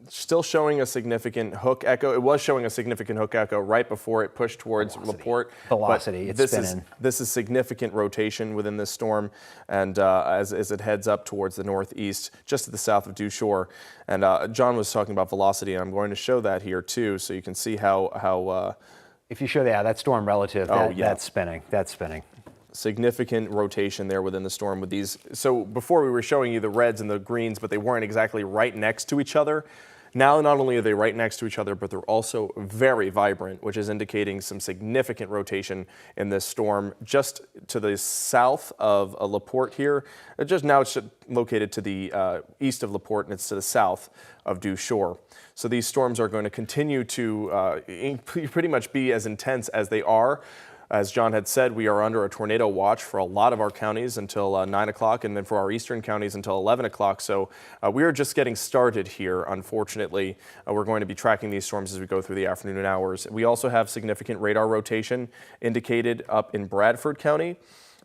still showing a significant hook echo. It was showing a significant hook echo right before it pushed towards LaPorte. Velocity, it's spinning. This is significant rotation within this storm, and as it heads up towards the northeast, just to the south of Dew Shore. And John was talking about velocity, and I'm going to show that here too, so you can see how if you show that storm relative, that's spinning. That's spinning. Significant rotation there within the storm with these. So before we were showing you the reds and the greens, but they weren't exactly right next to each other. Now, not only are they right next to each other, but they're also very vibrant, which is indicating some significant rotation in this storm. Just to the south of LaPorte here, now it's located to the east of LaPorte, and it's to the south of Dew Shore. So these storms are going to continue to pretty much be as intense as they are. As John had said, we are under a tornado watch for a lot of our counties until 9 o'clock, and then for our eastern counties until 11 o'clock. So we are just getting started here, unfortunately. We're going to be tracking these storms as we go through the afternoon hours. We also have significant radar rotation indicated up in Bradford County.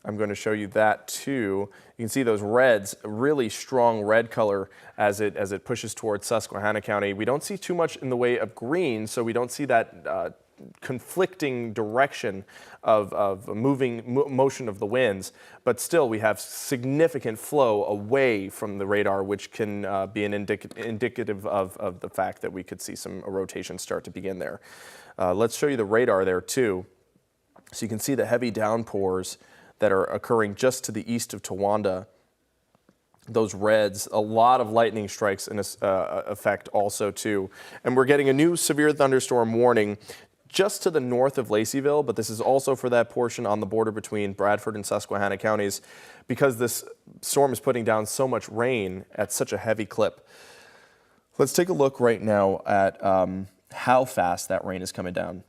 I'm going to show you that too. You can see those reds, really strong red color as it pushes towards Susquehanna County. We don't see too much in the way of green, so we don't see that conflicting direction of motion of the winds, but still we have significant flow away from the radar, which can be an indicative of the fact that we could see some rotation start to begin there. Let's show you the radar there too. So you can see the heavy downpours that are occurring just to the east of Towanda. Those reds, a lot of lightning strikes in effect also too. And we're getting a new severe thunderstorm warning just to the north of Laceyville, but this is also for that portion on the border between Bradford and Susquehanna counties, because this storm is putting down so much rain at such a heavy clip. Let's take a look right now at how fast that rain is coming down.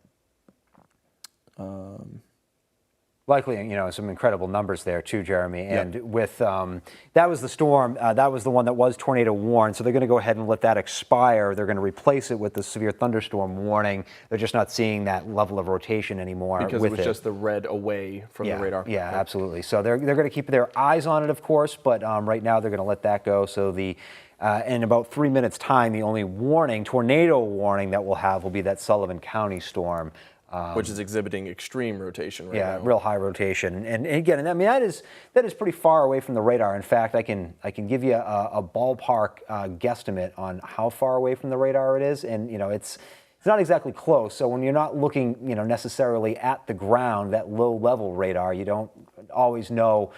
Likely, some incredible numbers there too, Jeremy. And with that was the storm, that was the one that was tornado warned. So they're going to go ahead and let that expire. They're going to replace it with the severe thunderstorm warning. They're just not seeing that level of rotation anymore. Because it was just the red away from the radar. Yeah, absolutely. So they're going to keep their eyes on it, of course, but right now they're going to let that go. So in about 3 minutes' time, the only tornado warning that we'll have will be that Sullivan County storm. Which is exhibiting extreme rotation right now. Yeah, real high rotation. And again, I mean, that is pretty far away from the radar. In fact, I can give you a ballpark guesstimate on how far away from the radar it is. And, it's not exactly close. So when you're not looking, necessarily at the ground, that low level radar, you don't always know,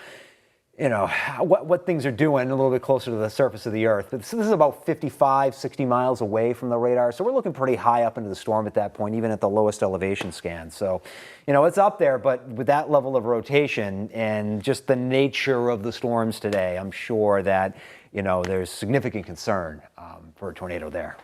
what things are doing a little bit closer to the surface of the earth. But this is about 55, 60 miles away from the radar. So we're looking pretty high up into the storm at that point, even at the lowest elevation scan. So, it's up there, but with that level of rotation and just the nature of the storms today, I'm sure that, there's significant concern for a tornado there.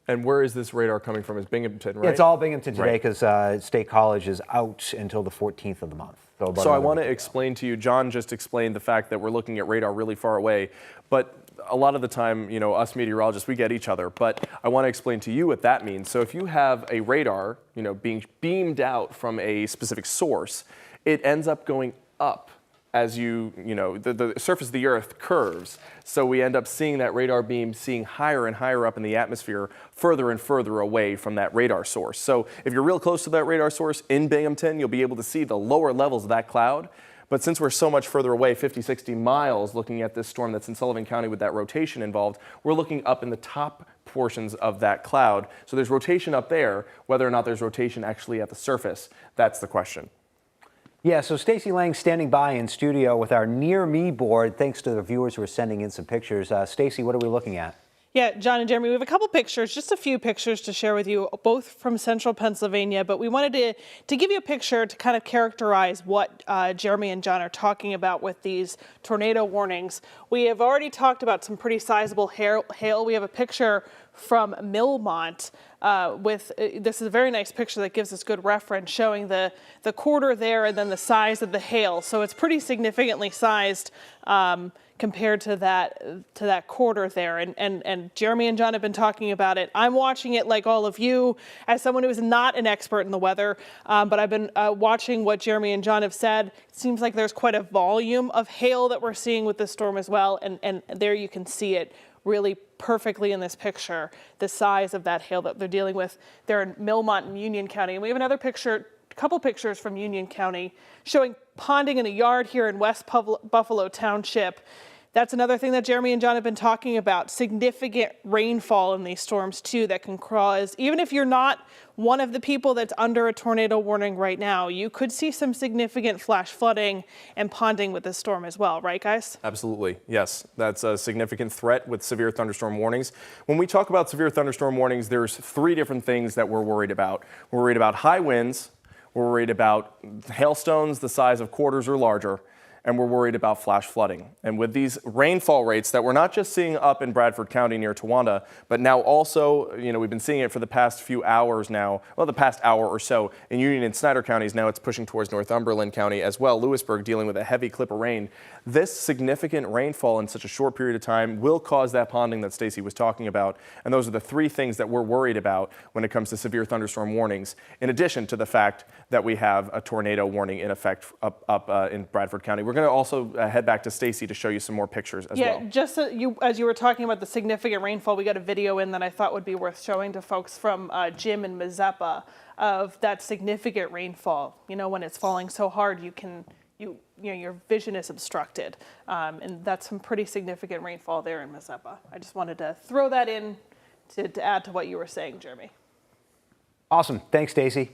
And where is this radar coming from? It's Binghamton, right? Yeah, it's all Binghamton today because State College is out until the 14th of the month. So I want to explain to you, John just explained the fact that we're looking at radar really far away, but a lot of the time, us meteorologists, we get each other, but I want to explain to you what that means. So if you have a radar, being beamed out from a specific source, it ends up going up as the surface of the earth curves. So we end up seeing that radar beam higher and higher up in the atmosphere, further and further away from that radar source. So if you're real close to that radar source in Binghamton, you'll be able to see the lower levels of that cloud. But since we're so much further away, 50, 60 miles, looking at this storm that's in Sullivan County with that rotation involved, we're looking up in the top portions of that cloud. So there's rotation up there. Whether or not there's rotation actually at the surface, that's the question. Yeah, so Stacy Lang standing by in studio with our Near Me board. Thanks to the viewers who are sending in some pictures. Stacy, what are we looking at? Yeah, John and Jeremy, we have a couple pictures, just a few pictures to share with you, both from central Pennsylvania, but we wanted to give you a picture to kind of characterize what Jeremy and John are talking about with these tornado warnings. We have already talked about some pretty sizable hail. We have a picture from Millmont this is a very nice picture that gives us good reference, showing the quarter there and then the size of the hail. So it's pretty significantly sized compared to that quarter there. And Jeremy and John have been talking about it. I'm watching it like all of you as someone who is not an expert in the weather, but I've been watching what Jeremy and John have said. It seems like there's quite a volume of hail that we're seeing with this storm as well. And there you can see it really perfectly in this picture, the size of that hail that they're dealing with. They're in Millmont and Union County. And we have another picture, a couple pictures from Union County showing ponding in a yard here in West Buffalo Township. That's another thing that Jeremy and John have been talking about, significant rainfall in these storms too that can cause, even if you're not one of the people that's under a tornado warning right now, you could see some significant flash flooding and ponding with this storm as well, right guys? Absolutely, yes. That's a significant threat with severe thunderstorm warnings. When we talk about severe thunderstorm warnings, there's three different things that we're worried about. We're worried about high winds, we're worried about hailstones the size of quarters or larger, and we're worried about flash flooding. And with these rainfall rates that we're not just seeing up in Bradford County near Towanda, but now also, we've been seeing it for the past few hours now, well, the past hour or so in Union and Snyder counties. Now it's pushing towards Northumberland County as well. Lewisburg dealing with a heavy clip of rain. This significant rainfall in such a short period of time will cause that ponding that Stacy was talking about. And those are the three things that we're worried about when it comes to severe thunderstorm warnings, in addition to the fact that we have a tornado warning in effect up in Bradford County. We're going to also head back to Stacy to show you some more pictures as well. Yeah, just as you were talking about the significant rainfall, we got a video in that I thought would be worth showing to folks from Jim and Mazeppa of that significant rainfall. When it's falling so hard, your vision is obstructed, and that's some pretty significant rainfall there in Mazeppa. I just wanted to throw that in to add to what you were saying, Jeremy. Awesome, thanks, Stacy.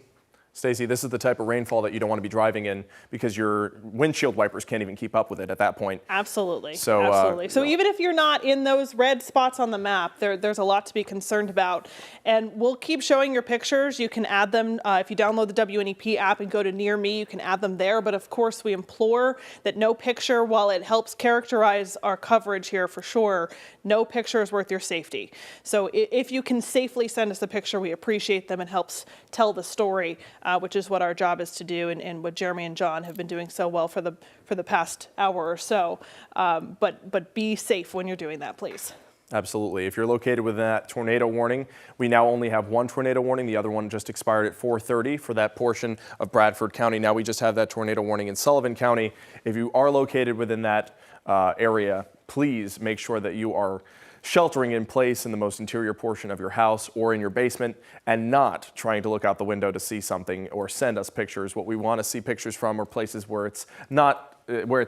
Stacy, this is the type of rainfall that you don't want to be driving in because your windshield wipers can't even keep up with it at that point. Absolutely. So, So even if you're not in those red spots on the map, there's a lot to be concerned about. And we'll keep showing your pictures. You can add them if you download the WNEP app and go to Near Me, you can add them there. But of course, we implore that no picture, while it helps characterize our coverage here for sure, no picture is worth your safety. So if you can safely send us a picture, we appreciate them and helps tell the story. Which is what our job is to do, and what Jeremy and John have been doing so well for the past hour or so. But be safe when you're doing that, please. Absolutely. If you're located within that tornado warning, we now only have one tornado warning. The other one just expired at 4:30 for that portion of Bradford County. Now we just have that tornado warning in Sullivan County. If you are located within that area, please make sure that you are sheltering in place in the most interior portion of your house or in your basement, and not trying to look out the window to see something or send us pictures. What we want to see pictures from are places where it's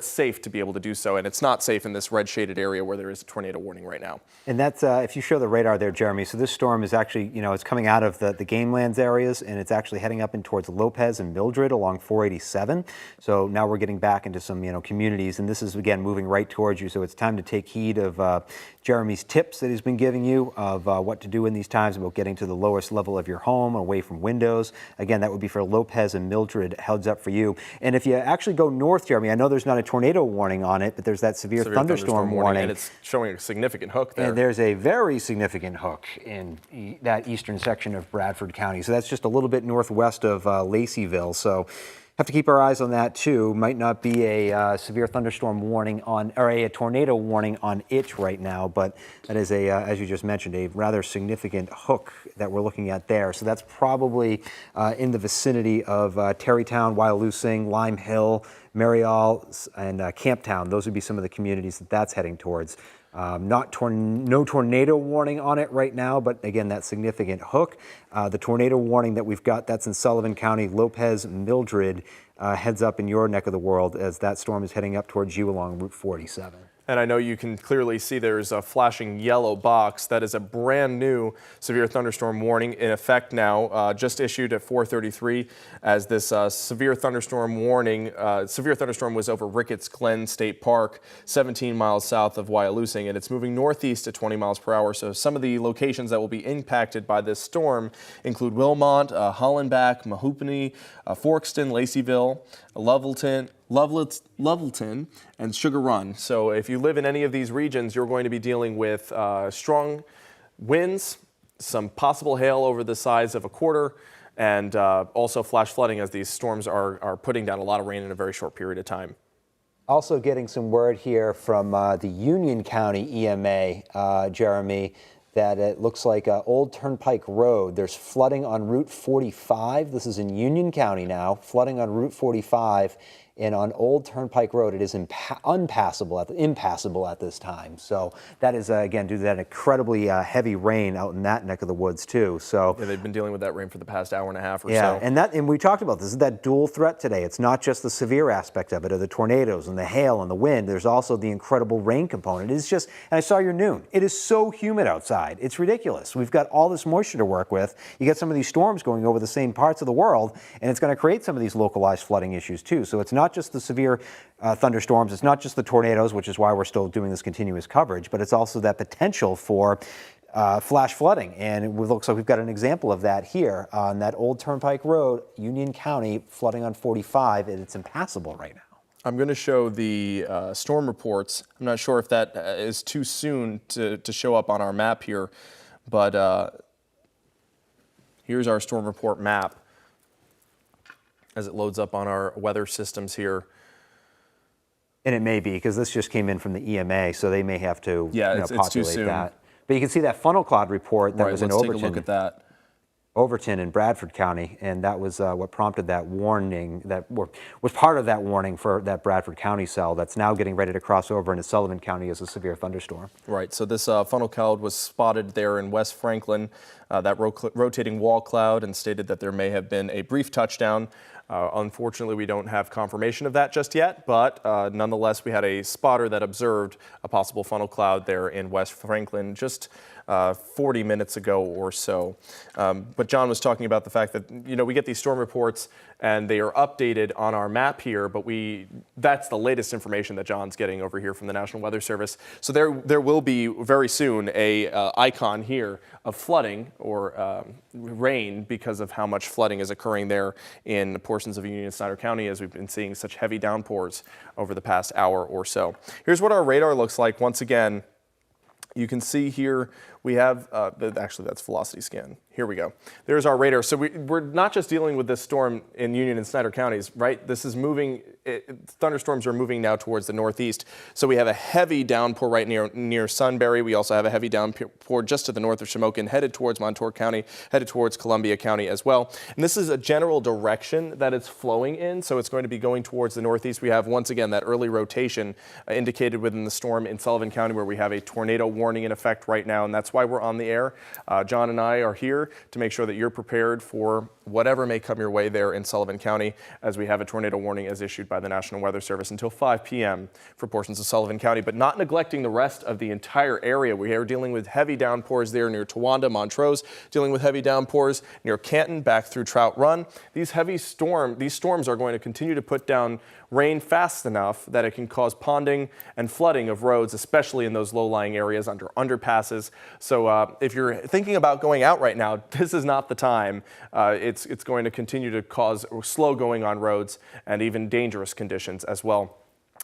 safe to be able to do so, and it's not safe in this red shaded area where there is a tornado warning right now. And that's, if you show the radar there, Jeremy, so this storm is actually, it's coming out of the game lands areas, and it's actually heading up in towards Lopez and Mildred along 487. So now we're getting back into some, communities, and this is, again, moving right towards you. So it's time to take heed of Jeremy's tips that he's been giving you of what to do in these times about getting to the lowest level of your home, away from windows. Again, that would be for Lopez and Mildred, heads up for you. And if you actually go north, Jeremy, I know there's not a tornado warning on it, but there's that severe thunderstorm warning. And it's showing a significant hook there. And there's a very significant hook in that eastern section of Bradford County. So that's just a little bit northwest of Laceyville. So have to keep our eyes on that too. Might not be a severe thunderstorm warning on, or a tornado warning on it right now, but that is a, as you just mentioned, a rather significant hook that we're looking at there. So that's probably in the vicinity of Terrytown, Wyalusing, Lime Hill, Marial, and Camptown. Those would be some of the communities that's heading towards. No tornado warning on it right now, but again, that significant hook. The tornado warning that we've got, that's in Sullivan County, Lopez, Mildred, heads up in your neck of the world as that storm is heading up towards you along Route 47. And I know you can clearly see there's a flashing yellow box. That is a brand new severe thunderstorm warning in effect now, just issued at 4:33 as this severe thunderstorm was over Ricketts Glen State Park, 17 miles south of Wyalusing, and it's moving northeast at 20 miles per hour. So some of the locations that will be impacted by this storm include Wilmot, Hollenbach, Mahoopany, Forkston, Laceyville, Levelton, and Sugar Run. So if you live in any of these regions, you're going to be dealing with strong winds, some possible hail over the size of a quarter, and also flash flooding as these storms are putting down a lot of rain in a very short period of time. Also getting some word here from the Union County EMA, Jeremy, that it looks like Old Turnpike Road. There's flooding on Route 45. This is in Union County now, flooding on Route 45. And on Old Turnpike Road, it is impassable at this time. So that is, again, due to that incredibly heavy rain out in that neck of the woods, too. So yeah, they've been dealing with that rain for the past hour and a half or so. Yeah, and we talked about this, is that dual threat today. It's not just the severe aspect of it, or the tornadoes and the hail and the wind. There's also the incredible rain component. It's just, and I saw your noon. It is so humid outside. It's ridiculous. We've got all this moisture to work with. You get some of these storms going over the same parts of the world, and it's going to create some of these localized flooding issues, too. So it's not just the severe thunderstorms, it's not just the tornadoes, which is why we're still doing this continuous coverage, but it's also that potential for flash flooding. And it looks like we've got an example of that here on that Old Turnpike Road, Union County, flooding on 45, and it's impassable right now. I'm going to show the storm reports. I'm not sure if that is too soon to show up on our map here, but here's our storm report map as it loads up on our weather systems here. And it may be, because this just came in from the EMA, so they may have to it's populate too soon. that. But you can see that funnel cloud report that was in let's Overton. take a look at that. Overton in Bradford County, and that was what prompted that warning, was part of that warning for that Bradford County cell that's now getting ready to cross over into Sullivan County as a severe thunderstorm. Right, so this funnel cloud was spotted there in West Franklin, that rotating wall cloud, and stated that there may have been a brief touchdown. Unfortunately, we don't have confirmation of that just yet, but nonetheless, we had a spotter that observed a possible funnel cloud there in West Franklin just 40 minutes ago or so. But John was talking about the fact that, we get these storm reports and they are updated on our map here, but that's the latest information that John's getting over here from the National Weather Service. So there will be very soon a icon here of flooding or rain because of how much flooding is occurring there in portions of Union and Snyder County, as we've been seeing such heavy downpours over the past hour or so. Here's what our radar looks like. Once again, you can see here we have, actually that's velocity scan. Here we go. There's our radar. So we're not just dealing with this storm in Union and Snyder counties, right? This is moving, thunderstorms are moving now towards the northeast. So we have a heavy downpour right near Sunbury. We also have a heavy downpour just to the north of Shamokin, headed towards Montour County, headed towards Columbia County as well. And this is a general direction that it's flowing in. So it's going to be going towards the northeast. We have, once again, that early rotation indicated within the storm in Sullivan County, where we have a tornado warning in effect right now. And that's why we're on the air. John and I are here to make sure that you're prepared for whatever may come your way there in Sullivan County, as we have a tornado warning as issued by the National Weather Service until 5 p.m. for portions of Sullivan County, but not neglecting the rest of the entire area. We are dealing with heavy downpours there near Towanda, Montrose, dealing with heavy downpours near Canton, back through Trout Run. These storms are going to continue to put down rain fast enough that it can cause ponding and flooding of roads, especially in those low-lying areas under underpasses. So if you're thinking about going out right now, this is not the time. It's going to continue to cause slow going on roads and even dangerous conditions as well.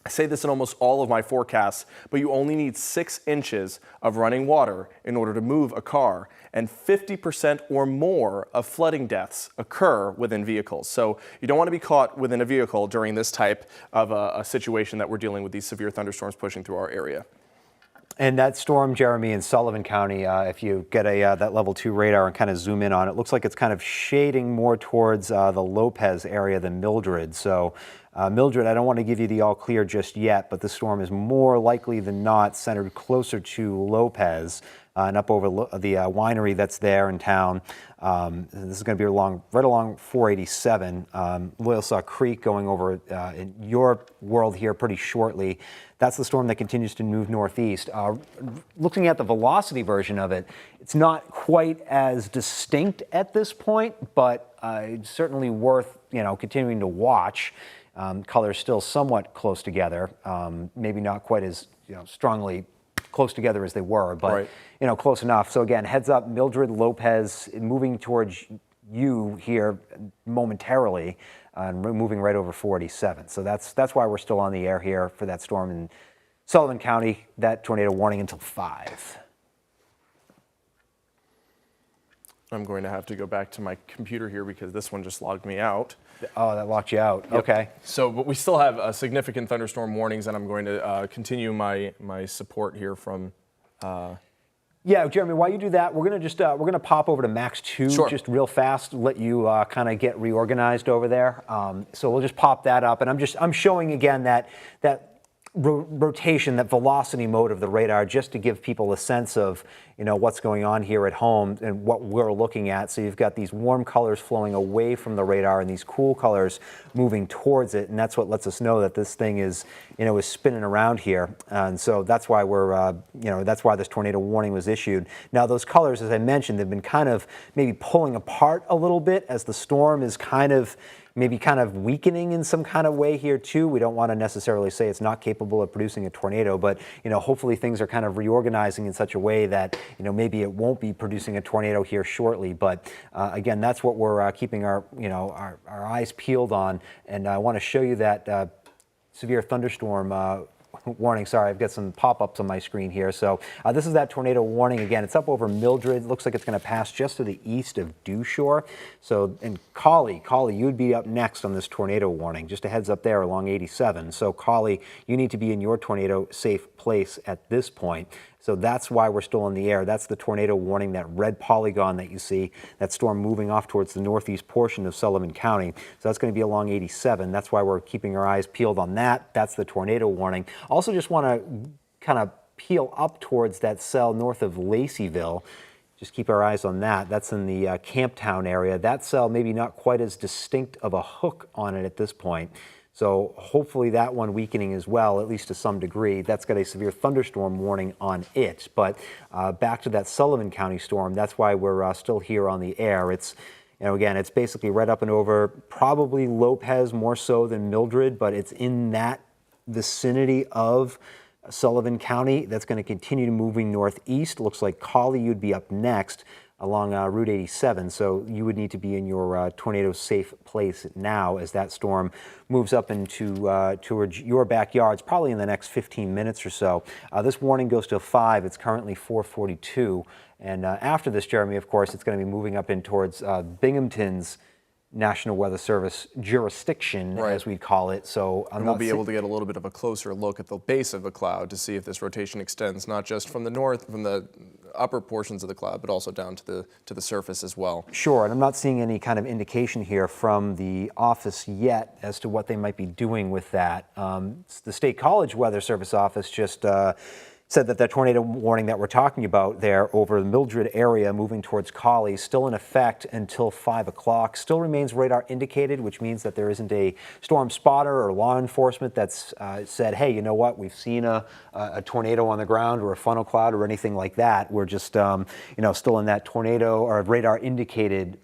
I say this in almost all of my forecasts, but you only need 6 inches of running water in order to move a car, and 50% or more of flooding deaths occur within vehicles. So you don't want to be caught within a vehicle during this type of a situation that we're dealing with, these severe thunderstorms pushing through our area. And that storm, Jeremy, in Sullivan County, if you get that level 2 radar and kind of zoom in on it, looks like it's kind of shading more towards the Lopez area than Mildred. So Mildred, I don't want to give you the all clear just yet, but the storm is more likely than not centered closer to Lopez and up over the winery that's there in town. This is going to be right along 487. Loyalsaw Creek going over in your world here pretty shortly. That's the storm that continues to move northeast. Looking at the velocity version of it, it's not quite as distinct at this point, but it's certainly worth continuing to watch. Colors still somewhat close together, maybe not quite as strongly close together as they were, but right. Close enough. So again, heads up, Mildred, Lopez moving towards you here momentarily, and moving right over 487. So that's why we're still on the air here for that storm in Sullivan County. That tornado warning until 5. I'm going to have to go back to my computer here because this one just logged me out. Oh, that locked you out. Yep. Okay. So, but we still have significant thunderstorm warnings, and I'm going to continue my support here from. Yeah, Jeremy, while you do that, we're gonna pop over to Max 2 Sure. just real fast, let you kind of get reorganized over there. So we'll just pop that up, and I'm showing again that rotation, that velocity mode of the radar, just to give people a sense of what's going on here at home and what we're looking at. So you've got these warm colors flowing away from the radar and these cool colors moving towards it, and that's what lets us know that this thing is is spinning around here. And so that's why we're that's why this tornado warning was issued. Now those colors, as I mentioned, they've been kind of maybe pulling apart a little bit as the storm is kind of weakening in some kind of way here too. We don't want to necessarily say it's not capable of producing a tornado, but hopefully things are kind of reorganizing in such a way that maybe it won't be producing a tornado here shortly. But again, that's what we're keeping our our eyes peeled on, and I want to show you that severe thunderstorm warning. Sorry, I've got some pop-ups on my screen here. So this is that tornado warning. Again, it's up over Mildred. Looks like it's going to pass just to the east of Dewshore. So, and Collie, you would be up next on this tornado warning. Just a heads up there along 87. So Collie, you need to be in your tornado safe place at this point. So that's why we're still in the air. That's the tornado warning, that red polygon that you see, that storm moving off towards the northeast portion of Sullivan County. So that's going to be along 87. That's why we're keeping our eyes peeled on that. That's the tornado warning. Also just want to kind of peel up towards that cell north of Laceyville. Just keep our eyes on that. That's in the Camptown area. That cell maybe not quite as distinct of a hook on it at this point. So hopefully that one weakening as well, at least to some degree. That's got a severe thunderstorm warning on it. But back to that Sullivan County storm, that's why we're still here on the air. It's, again, it's basically right up and over, probably Lopez more so than Mildred, but it's in that vicinity of Sullivan County. That's going to continue moving northeast. Looks like Collie, you'd be up next along Route 87, so you would need to be in your tornado safe place now as that storm moves up into towards your backyards, probably in the next 15 minutes or so. This warning goes to 5. It's currently 4:42, and after this, Jeremy, of course, it's going to be moving up in towards Binghamton's National Weather Service jurisdiction, Right. as we'd call it. So And we'll be able to get a little bit of a closer look at the base of the cloud to see if this rotation extends not just from the north, from the upper portions of the cloud, but also down to the surface as well. Sure, and I'm not seeing any kind of indication here from the office yet as to what they might be doing with that. The State College Weather Service office just said that the tornado warning that we're talking about there over the Mildred area moving towards Collie is still in effect until 5 o'clock. Still remains radar indicated, which means that there isn't a storm spotter or law enforcement that's said, hey, you know what, we've seen a tornado on the ground or a funnel cloud or anything like that. We're just still in that tornado or radar indicated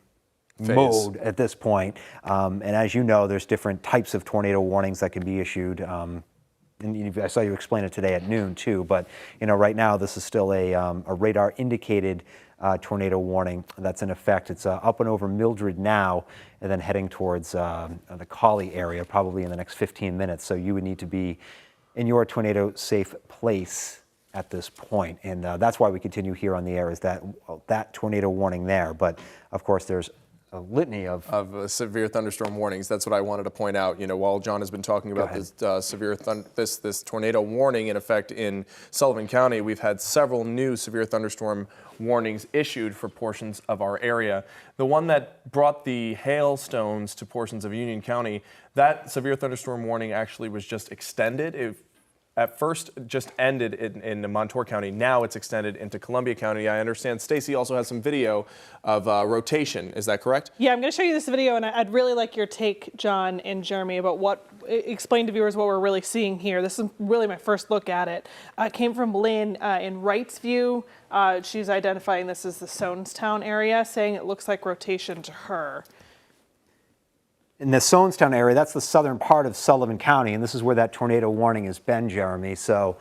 phase mode at this point. And as you know, there's different types of tornado warnings that can be issued. And I saw you explain it today at noon too, but right now this is still a radar indicated tornado warning that's in effect. It's up and over Mildred now and then heading towards the Collie area probably in the next 15 minutes. So you would need to be in your tornado safe place at this point. And that's why we continue here on the air, is that tornado warning there. But of course there's litany of severe thunderstorm warnings. That's what I wanted to point out. You know, while John has been talking about this this tornado warning in effect in Sullivan County, we've had several new severe thunderstorm warnings issued for portions of our area. The one that brought the hailstones to portions of Union County, that severe thunderstorm warning actually was just extended. It at first just ended in Montour County. Now it's extended into Columbia County. I understand Stacy also has some video of rotation. Is that correct? Yeah, I'm going to show you this video, and I'd really like your take, John and Jeremy, about explain to viewers what we're really seeing here. This is really my first look at it. It came from Lynn in Wrightsview. She's identifying this as the Sonestown area, saying it looks like rotation to her. in the Sonestown area. That's the southern part of Sullivan County, and this is where that tornado warning has been, Jeremy. So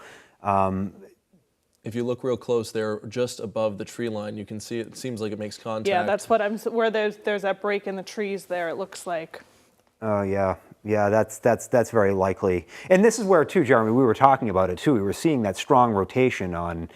if you look real close there, just above the tree line, you can see it seems like it makes contact. Yeah, that's what where there's that break in the trees there, it looks like. Oh, yeah. Yeah, that's very likely. And this is where, too, Jeremy, we were talking about it, too. We were seeing that strong rotation on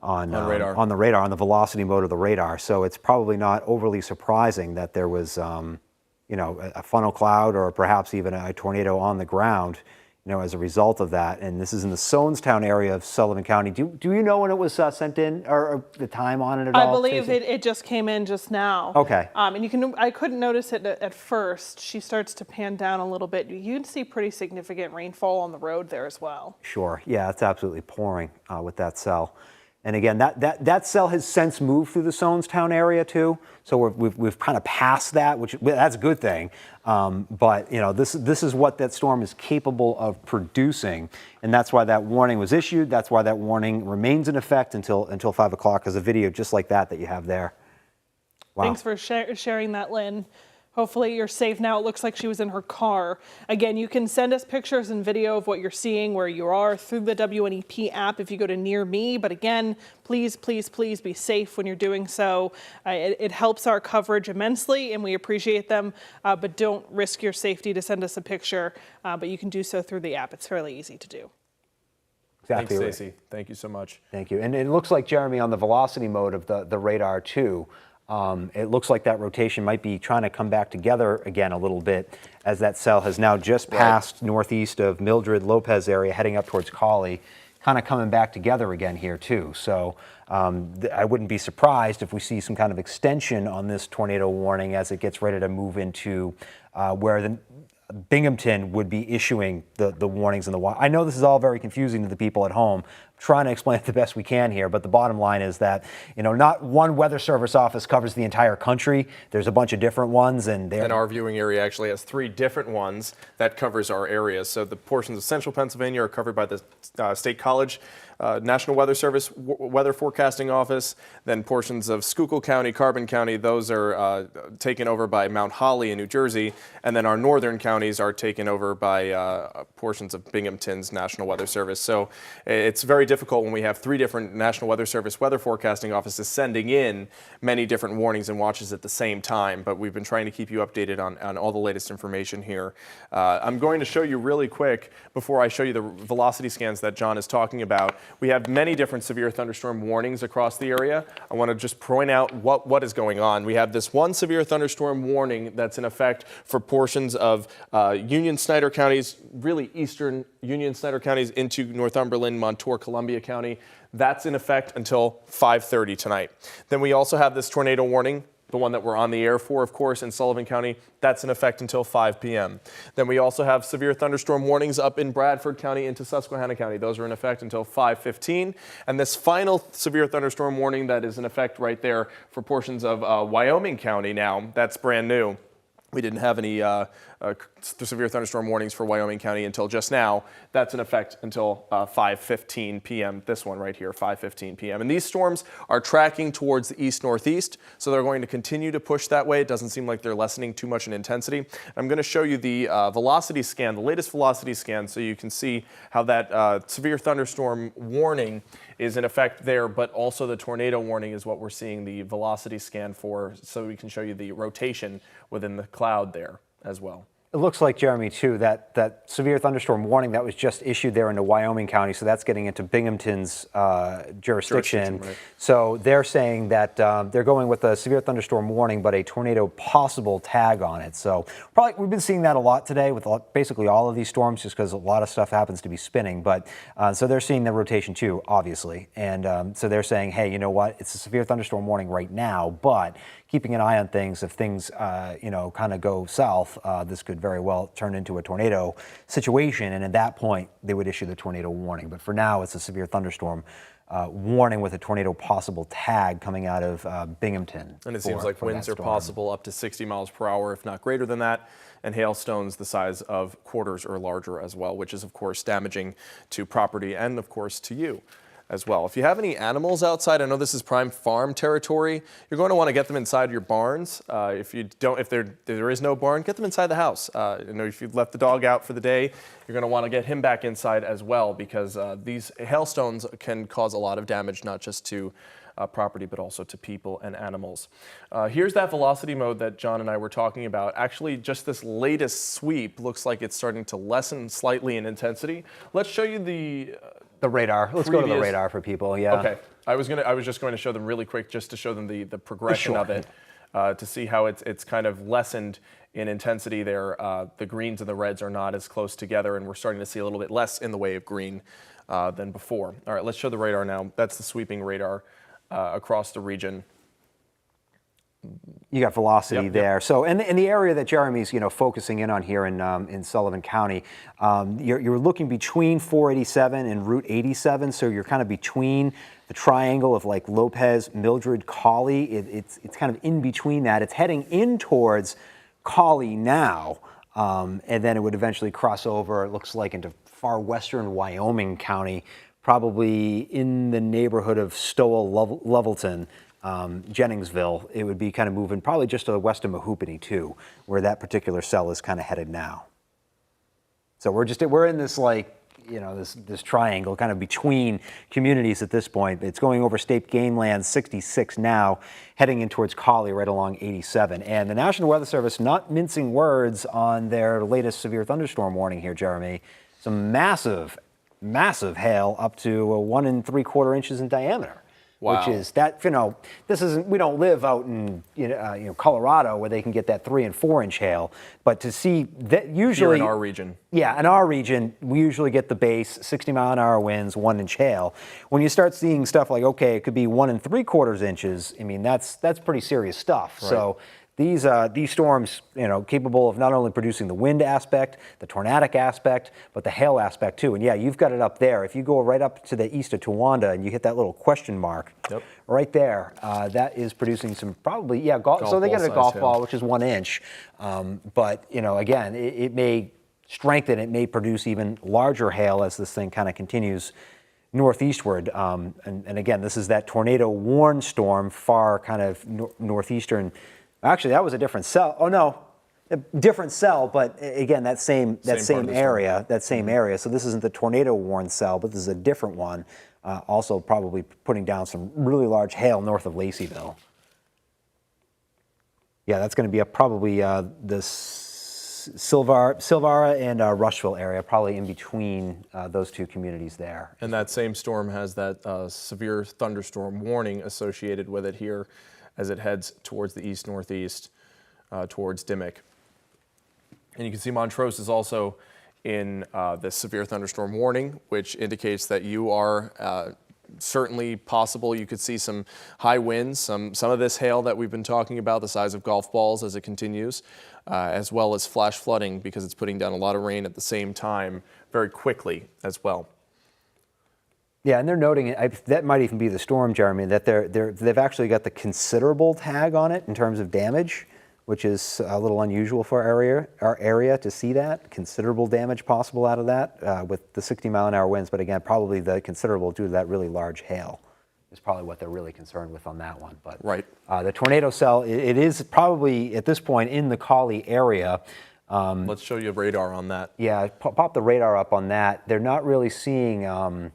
radar. On the radar, on the velocity mode of the radar. So it's probably not overly surprising that there was, you know, a funnel cloud or perhaps even a tornado on the ground, you know, as a result of that. And this is in the Sonestown area of Sullivan County. Do you know when it was sent in, or the time on it at all? I believe it just came in just now. Okay. And I couldn't notice it at first. She starts to pan down a little bit. You can see pretty significant rainfall on the road there as well. Sure. Yeah, it's absolutely pouring with that cell. And again, that cell has since moved through the Sonestown area too. So we've kind of passed that, which that's a good thing. But you know, this is what that storm is capable of producing, and that's why that warning was issued. That's why that warning remains in effect until 5 o'clock. There's a video just like that you have there. Wow. Thanks for sharing that, Lynn. Hopefully you're safe now. It looks like she was in her car. Again, you can send us pictures and video of what you're seeing, where you are, through the WNEP app if you go to Near Me. But again, please, please, please be safe when you're doing so. It helps our coverage immensely, and we appreciate them. But don't risk your safety to send us a picture. But you can do so through the app. It's fairly easy to do. Exactly. Thanks, Stacey. Thank you so much. Thank you. And it looks like, Jeremy, on the velocity mode of the radar too, it looks like that rotation might be trying to come back together again a little bit, as that cell has now just passed northeast of Mildred Lopez area, heading up towards Cawley, kind of coming back together again here too. So I wouldn't be surprised if we see some kind of extension on this tornado warning as it gets ready to move into where the Binghamton would be issuing the warnings and I know this is all very confusing to the people at home. I'm trying to explain it the best we can here, but the bottom line is that, you know, not one weather service office covers the entire country. There's a bunch of different ones, and our viewing area actually has 3 different ones that covers our area. So the portions of central Pennsylvania are covered by the State College National Weather Service Weather Forecasting Office. Then portions of Schuylkill County, Carbon County, those are taken over by Mount Holly in New Jersey. And then our northern counties are taken over by portions of Binghamton's National Weather Service. So it's very difficult when we have 3 different National Weather Service weather forecasting offices sending in many different warnings and watches at the same time. But we've been trying to keep you updated on all the latest information here. I'm going to show you really quick, before I show you the velocity scans that John is talking about. We have many different severe thunderstorm warnings across the area. I want to just point out what is going on. We have this one severe thunderstorm warning that's in effect for portions of Union, Snyder counties, really eastern Union, Snyder counties into Northumberland, Montour, Columbia County. That's in effect until 5:30 tonight. Then we also have this tornado warning, the one that we're on the air for, of course, in Sullivan County. That's in effect until 5 p.m. Then we also have severe thunderstorm warnings up in Bradford County into Susquehanna County. Those are in effect until 5:15. And this final severe thunderstorm warning that is in effect right there for portions of Wyoming County now, that's brand new. We didn't have any severe thunderstorm warnings for Wyoming County until just now. That's in effect until 5:15 p.m. This one right here, 5:15 p.m. And these storms are tracking towards the east-northeast, so they're going to continue to push that way. It doesn't seem like they're lessening too much in intensity. I'm going to show you the velocity scan, the latest velocity scan, so you can see how that severe thunderstorm warning is in effect there, but also the tornado warning is what we're seeing the velocity scan for, so we can show you the rotation within the cloud there as well. It looks like, Jeremy, too, that severe thunderstorm warning that was just issued there into Wyoming County, so that's getting into Binghamton's jurisdiction. Right. So they're saying that they're going with a severe thunderstorm warning, but a tornado possible tag on it. So we've been seeing that a lot today with basically all of these storms, just because a lot of stuff happens to be spinning. But so they're seeing the rotation too, obviously. And so they're saying, hey, you know what? It's a severe thunderstorm warning right now, but keeping an eye on things. If things, kind of go south, this could very well turn into a tornado situation. And at that point, they would issue the tornado warning. But for now, it's a severe thunderstorm warning with a tornado possible tag coming out of Binghamton. And it seems like winds are possible up to 60 miles per hour, if not greater than that, and hailstones the size of quarters or larger as well, which is, of course, damaging to property and, of course, to you as well. If you have any animals outside, I know this is prime farm territory, you're going to want to get them inside your barns. If there is no barn, get them inside the house. If you've left the dog out for the day, you're going to want to get him back inside as well, because these hailstones can cause a lot of damage, not just to property, but also to people and animals. Here's that velocity mode that John and I were talking about. Actually, just this latest sweep looks like it's starting to lessen slightly in intensity. Let's show you the radar. Let's go to the radar for people. Yeah. Okay. I was just going to show them really quick, just to show them the progression of it, to see how it's kind of lessened in intensity there. The greens and the reds are not as close together, and we're starting to see a little bit less in the way of green than before. All right, let's show the radar now. That's the sweeping radar across the region. You got velocity there. Yep. So, and the area that Jeremy's, focusing in on here in Sullivan County, you're looking between 487 and Route 87. So you're kind of between the triangle of like Lopez, Mildred, Cawley. It's kind of in between that. It's heading in towards Cawley now, and then it would eventually cross over, it looks like, into far western Wyoming County, probably in the neighborhood of Stowell, Levelton. Jenningsville. It would be kind of moving probably just to the west of Mahoopany too, where that particular cell is kind of headed now. So we're in this this triangle kind of between communities at this point. It's going over State Game Land 66 now, heading in towards Cawley right along 87. And the National Weather Service not mincing words on their latest severe thunderstorm warning here, Jeremy. Some massive hail up to 1 3/4 inches in diameter. Wow. Which is that, this isn't, we don't live out in, Colorado where they can get that 3 and 4 inch hail, but to see that usually. Here in our region. Yeah, in our region, we usually get the base 60-mile-an-hour winds, 1 inch hail. When you start seeing stuff like, okay, it could be 1 3/4 inches, I mean, that's pretty serious stuff. Right. So these storms, capable of not only producing the wind aspect, the tornadic aspect, but the hail aspect too. And yeah, you've got it up there. If you go right up to the east of Towanda and you hit that little question mark, yep, right there, that is producing some probably, so they get a golf ball, which is 1 inch. But, again, it may strengthen, it may produce even larger hail as this thing kind of continues northeastward. And again, this is that tornado warned storm, far kind of northeastern. Actually, that was a different cell. Oh no, a different cell, but again, that same area. So this isn't the tornado warned cell, but this is a different one. Also, probably putting down some really large hail north of Laceyville. Yeah, that's going to be probably the Silvara and Rushville area, probably in between those two communities there. And that same storm has that severe thunderstorm warning associated with it here, as it heads towards the east-northeast, towards Dimmock. And you can see Montrose is also in the severe thunderstorm warning, which indicates that you are certainly possible. You could see some high winds, some of this hail that we've been talking about, the size of golf balls as it continues, as well as flash flooding, because it's putting down a lot of rain at the same time very quickly as well. Yeah, and they're noting it. That might even be the storm, Jeremy. That they've actually got the considerable tag on it in terms of damage, which is a little unusual for our area to see that considerable damage possible out of that with the 60-mile-an-hour winds. But again, probably the considerable due to that really large hail is probably what they're really concerned with on that one. But right, the tornado cell, it is probably at this point in the Cawley area. Let's show you radar on that. Yeah, pop the radar up on that. They're not really seeing.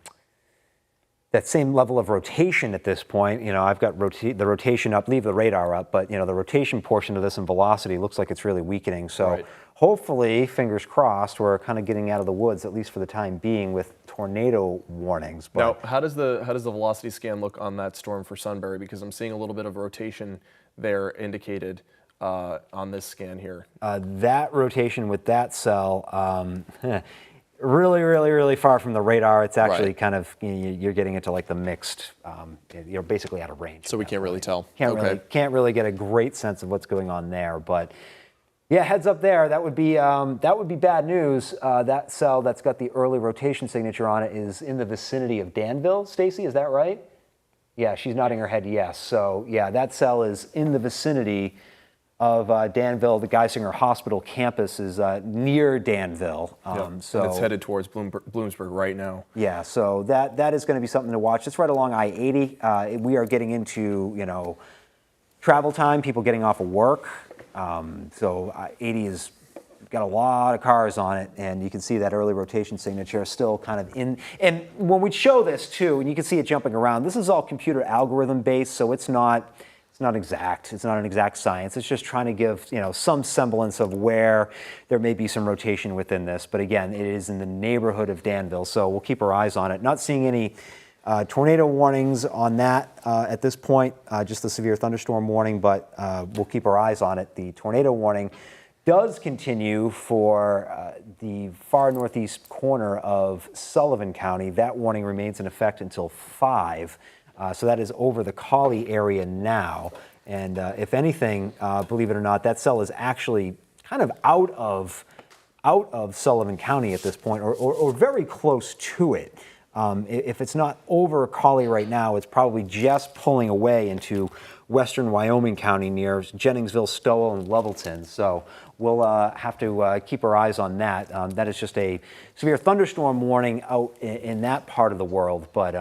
that same level of rotation at this point. You know, I've got the rotation up, leave the radar up, but you know, the rotation portion of this and velocity looks like it's really weakening. So Right. hopefully, fingers crossed, we're kind of getting out of the woods, at least for the time being, with tornado warnings. But Now, how does the velocity scan look on that storm for Sunbury? Because I'm seeing a little bit of rotation there indicated on this scan here. that rotation with that cell, really, really, really far from the radar. It's actually Right. kind of, you're getting into like the mixed, you're basically out of range. So we can't really tell. Can't really get a great sense of what's going on there. But yeah, heads up there. That would be bad news. That cell that's got the early rotation signature on it is in the vicinity of Danville. Stacy, is that right? Yeah, she's nodding her head yes. So yeah, that cell is in the vicinity of Danville. The Geisinger Hospital campus is near Danville. So And it's headed towards Bloomsburg right now. yeah, so that is going to be something to watch. It's right along I-80. We are getting into, travel time, people getting off of work. So I-80 has got a lot of cars on it, and you can see that early rotation signature still kind of in. And when we show this too, and you can see it jumping around, this is all computer algorithm based, so it's not exact. It's not an exact science. It's just trying to give, some semblance of where there may be some rotation within this. But again, it is in the neighborhood of Danville, so we'll keep our eyes on it. Not seeing any tornado warnings on that at this point, just the severe thunderstorm warning, but we'll keep our eyes on it. The tornado warning does continue for the far northeast corner of Sullivan County. That warning remains in effect until 5. So that is over the Collie area now. And if anything, believe it or not, that cell is actually kind of out of Sullivan County at this point, or very close to it. If it's not over Collie right now, it's probably just pulling away into western Wyoming County near Jenningsville, Stowell, and Levelton. So we'll have to keep our eyes on that. That is just a severe thunderstorm warning out in that part of the world, but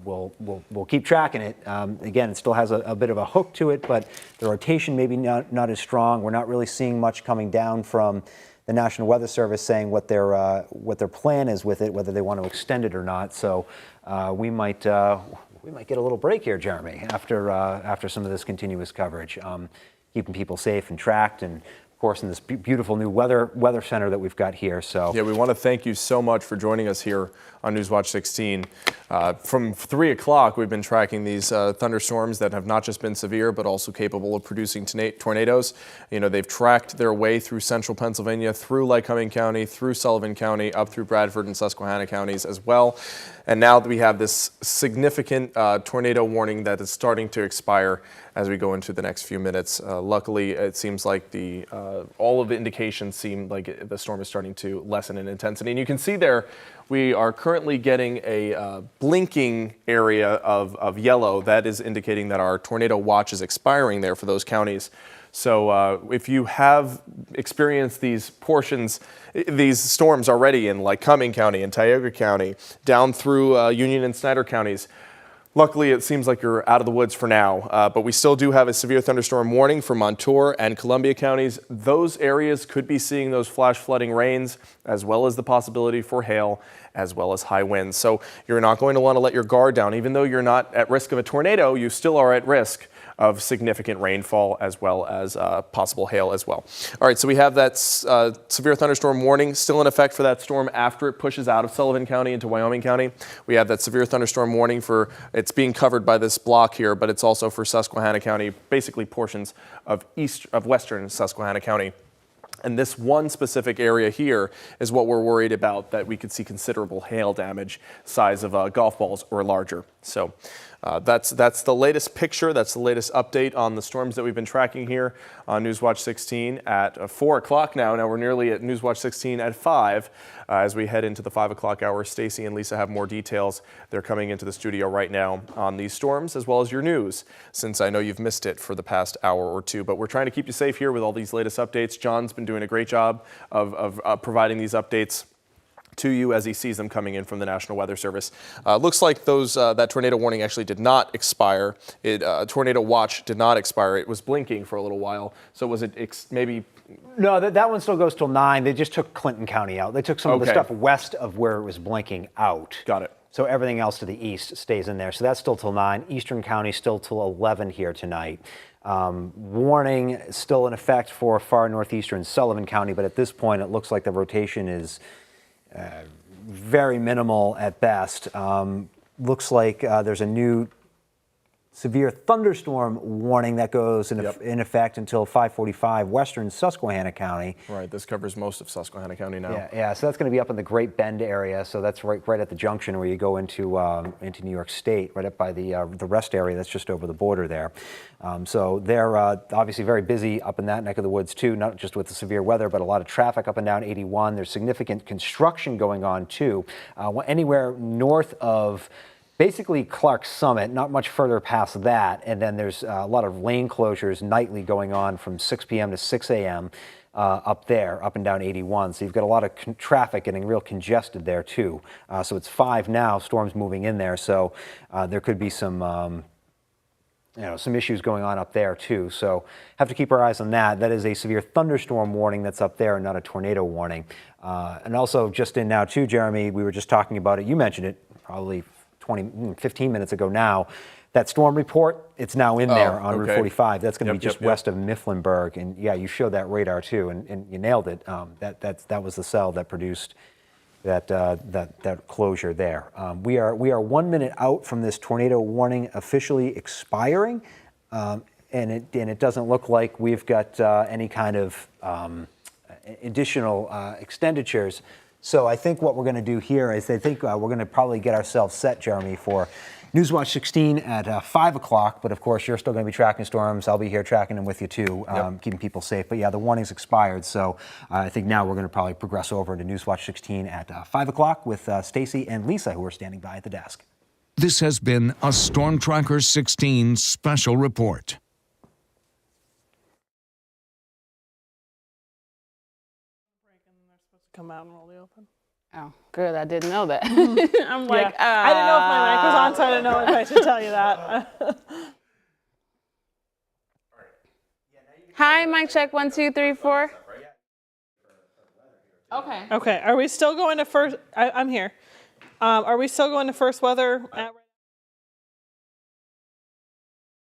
we'll keep tracking it. Again, it still has a bit of a hook to it, but the rotation maybe not as strong. We're not really seeing much coming down from the National Weather Service saying what their plan is with it, whether they want to extend it or not. So we might get a little break here, Jeremy, after some of this continuous coverage, keeping people safe and tracked, and of course in this beautiful new weather center that we've got here. So yeah, we want to thank you so much for joining us here on Newswatch 16. From 3 o'clock, we've been tracking these thunderstorms that have not just been severe, but also capable of producing tornadoes. They've tracked their way through central Pennsylvania, through Lycoming County, through Sullivan County, up through Bradford and Susquehanna counties as well. And now that we have this significant tornado warning that is starting to expire as we go into the next few minutes. Luckily, it seems like all of the indications seem like the storm is starting to lessen in intensity. And you can see there, we are currently getting a blinking area of yellow. That is indicating that our tornado watch is expiring there for those counties. So if you have experienced these storms already in Lycoming County and Tioga County, down through Union and Snyder counties, luckily it seems like you're out of the woods for now. But we still do have a severe thunderstorm warning for Montour and Columbia counties. Those areas could be seeing those flash flooding rains, as well as the possibility for hail, as well as high winds. So you're not going to want to let your guard down. Even though you're not at risk of a tornado, you still are at risk of significant rainfall as well as possible hail as well. All right, so we have that severe thunderstorm warning still in effect for that storm after it pushes out of Sullivan County into Wyoming County. We have that severe thunderstorm warning it's being covered by this block here, but it's also for Susquehanna County, basically portions of western Susquehanna County. And this one specific area here is what we're worried about, that we could see considerable hail damage, size of golf balls or larger. So that's the latest picture. That's the latest update on the storms that we've been tracking here on Newswatch 16 at 4 o'clock now. Now we're nearly at Newswatch 16 at 5 as we head into the 5 o'clock hour. Stacy and Lisa have more details. They're coming into the studio right now on these storms as well as your news, since I know you've missed it for the past hour or two. But we're trying to keep you safe here with all these latest updates. John's been doing a great job of providing these updates to you as he sees them coming in from the National Weather Service. Looks like that tornado warning actually did not expire. Tornado watch did not expire. It was blinking for a little while. So was it maybe? No, that one still goes till 9. They just took Clinton County out. They took some of the stuff west of where it was blinking out. Got it. So everything else to the east stays in there. So that's still till 9. Eastern County still till 11 here tonight. Warning still in effect for far northeastern Sullivan County, but at this point it looks like the rotation is very minimal at best. Looks like there's a new severe thunderstorm warning that goes in effect until 5:45 western Susquehanna County. Right, this covers most of Susquehanna County now. Yeah, so that's going to be up in the Great Bend area. So that's right at the junction where you go into New York State, right up by the rest area that's just over the border there. So they're obviously very busy up in that neck of the woods too, not just with the severe weather, but a lot of traffic up and down 81. There's significant construction going on too. Anywhere north of basically Clark Summit, not much further past that, and then there's a lot of lane closures nightly going on from 6 p.m. to 6 a.m. Up there, up and down 81. So you've got a lot of traffic getting real congested there too. So it's 5 now, storms moving in there, so there could be some some issues going on up there too. So have to keep our eyes on that. That is a severe thunderstorm warning that's up there, not a tornado warning. And also just in now too, Jeremy, we were just talking about it. You mentioned it probably 15 minutes ago now. That storm report, it's now in there on Route 45. That's going to be just west of Mifflinburg. And yeah, you showed that radar too, and you nailed it. That was the cell that produced that closure there. We are 1 minute out from this tornado warning officially expiring, and it doesn't look like we've got any kind of additional expenditures. So I think what we're going to do here is we're going to probably get ourselves set, Jeremy, for Newswatch 16 at 5 o'clock. But of course, you're still going to be tracking storms. I'll be here tracking them with you too, keeping people safe. But yeah, the warning's expired. So I think now we're going to probably progress over to Newswatch 16 at 5 o'clock with Stacy and Lisa, who are standing by at the desk. This has been a Stormtracker 16 special report. Come out and roll the open. Oh, good. I didn't know that. I'm like, I didn't know if my mic was on, so I didn't know if I should tell you that. Hi, mic check 1, 2, 3, 4. Okay. Okay. Are we still going to first? I'm here. Are we still going to first weather?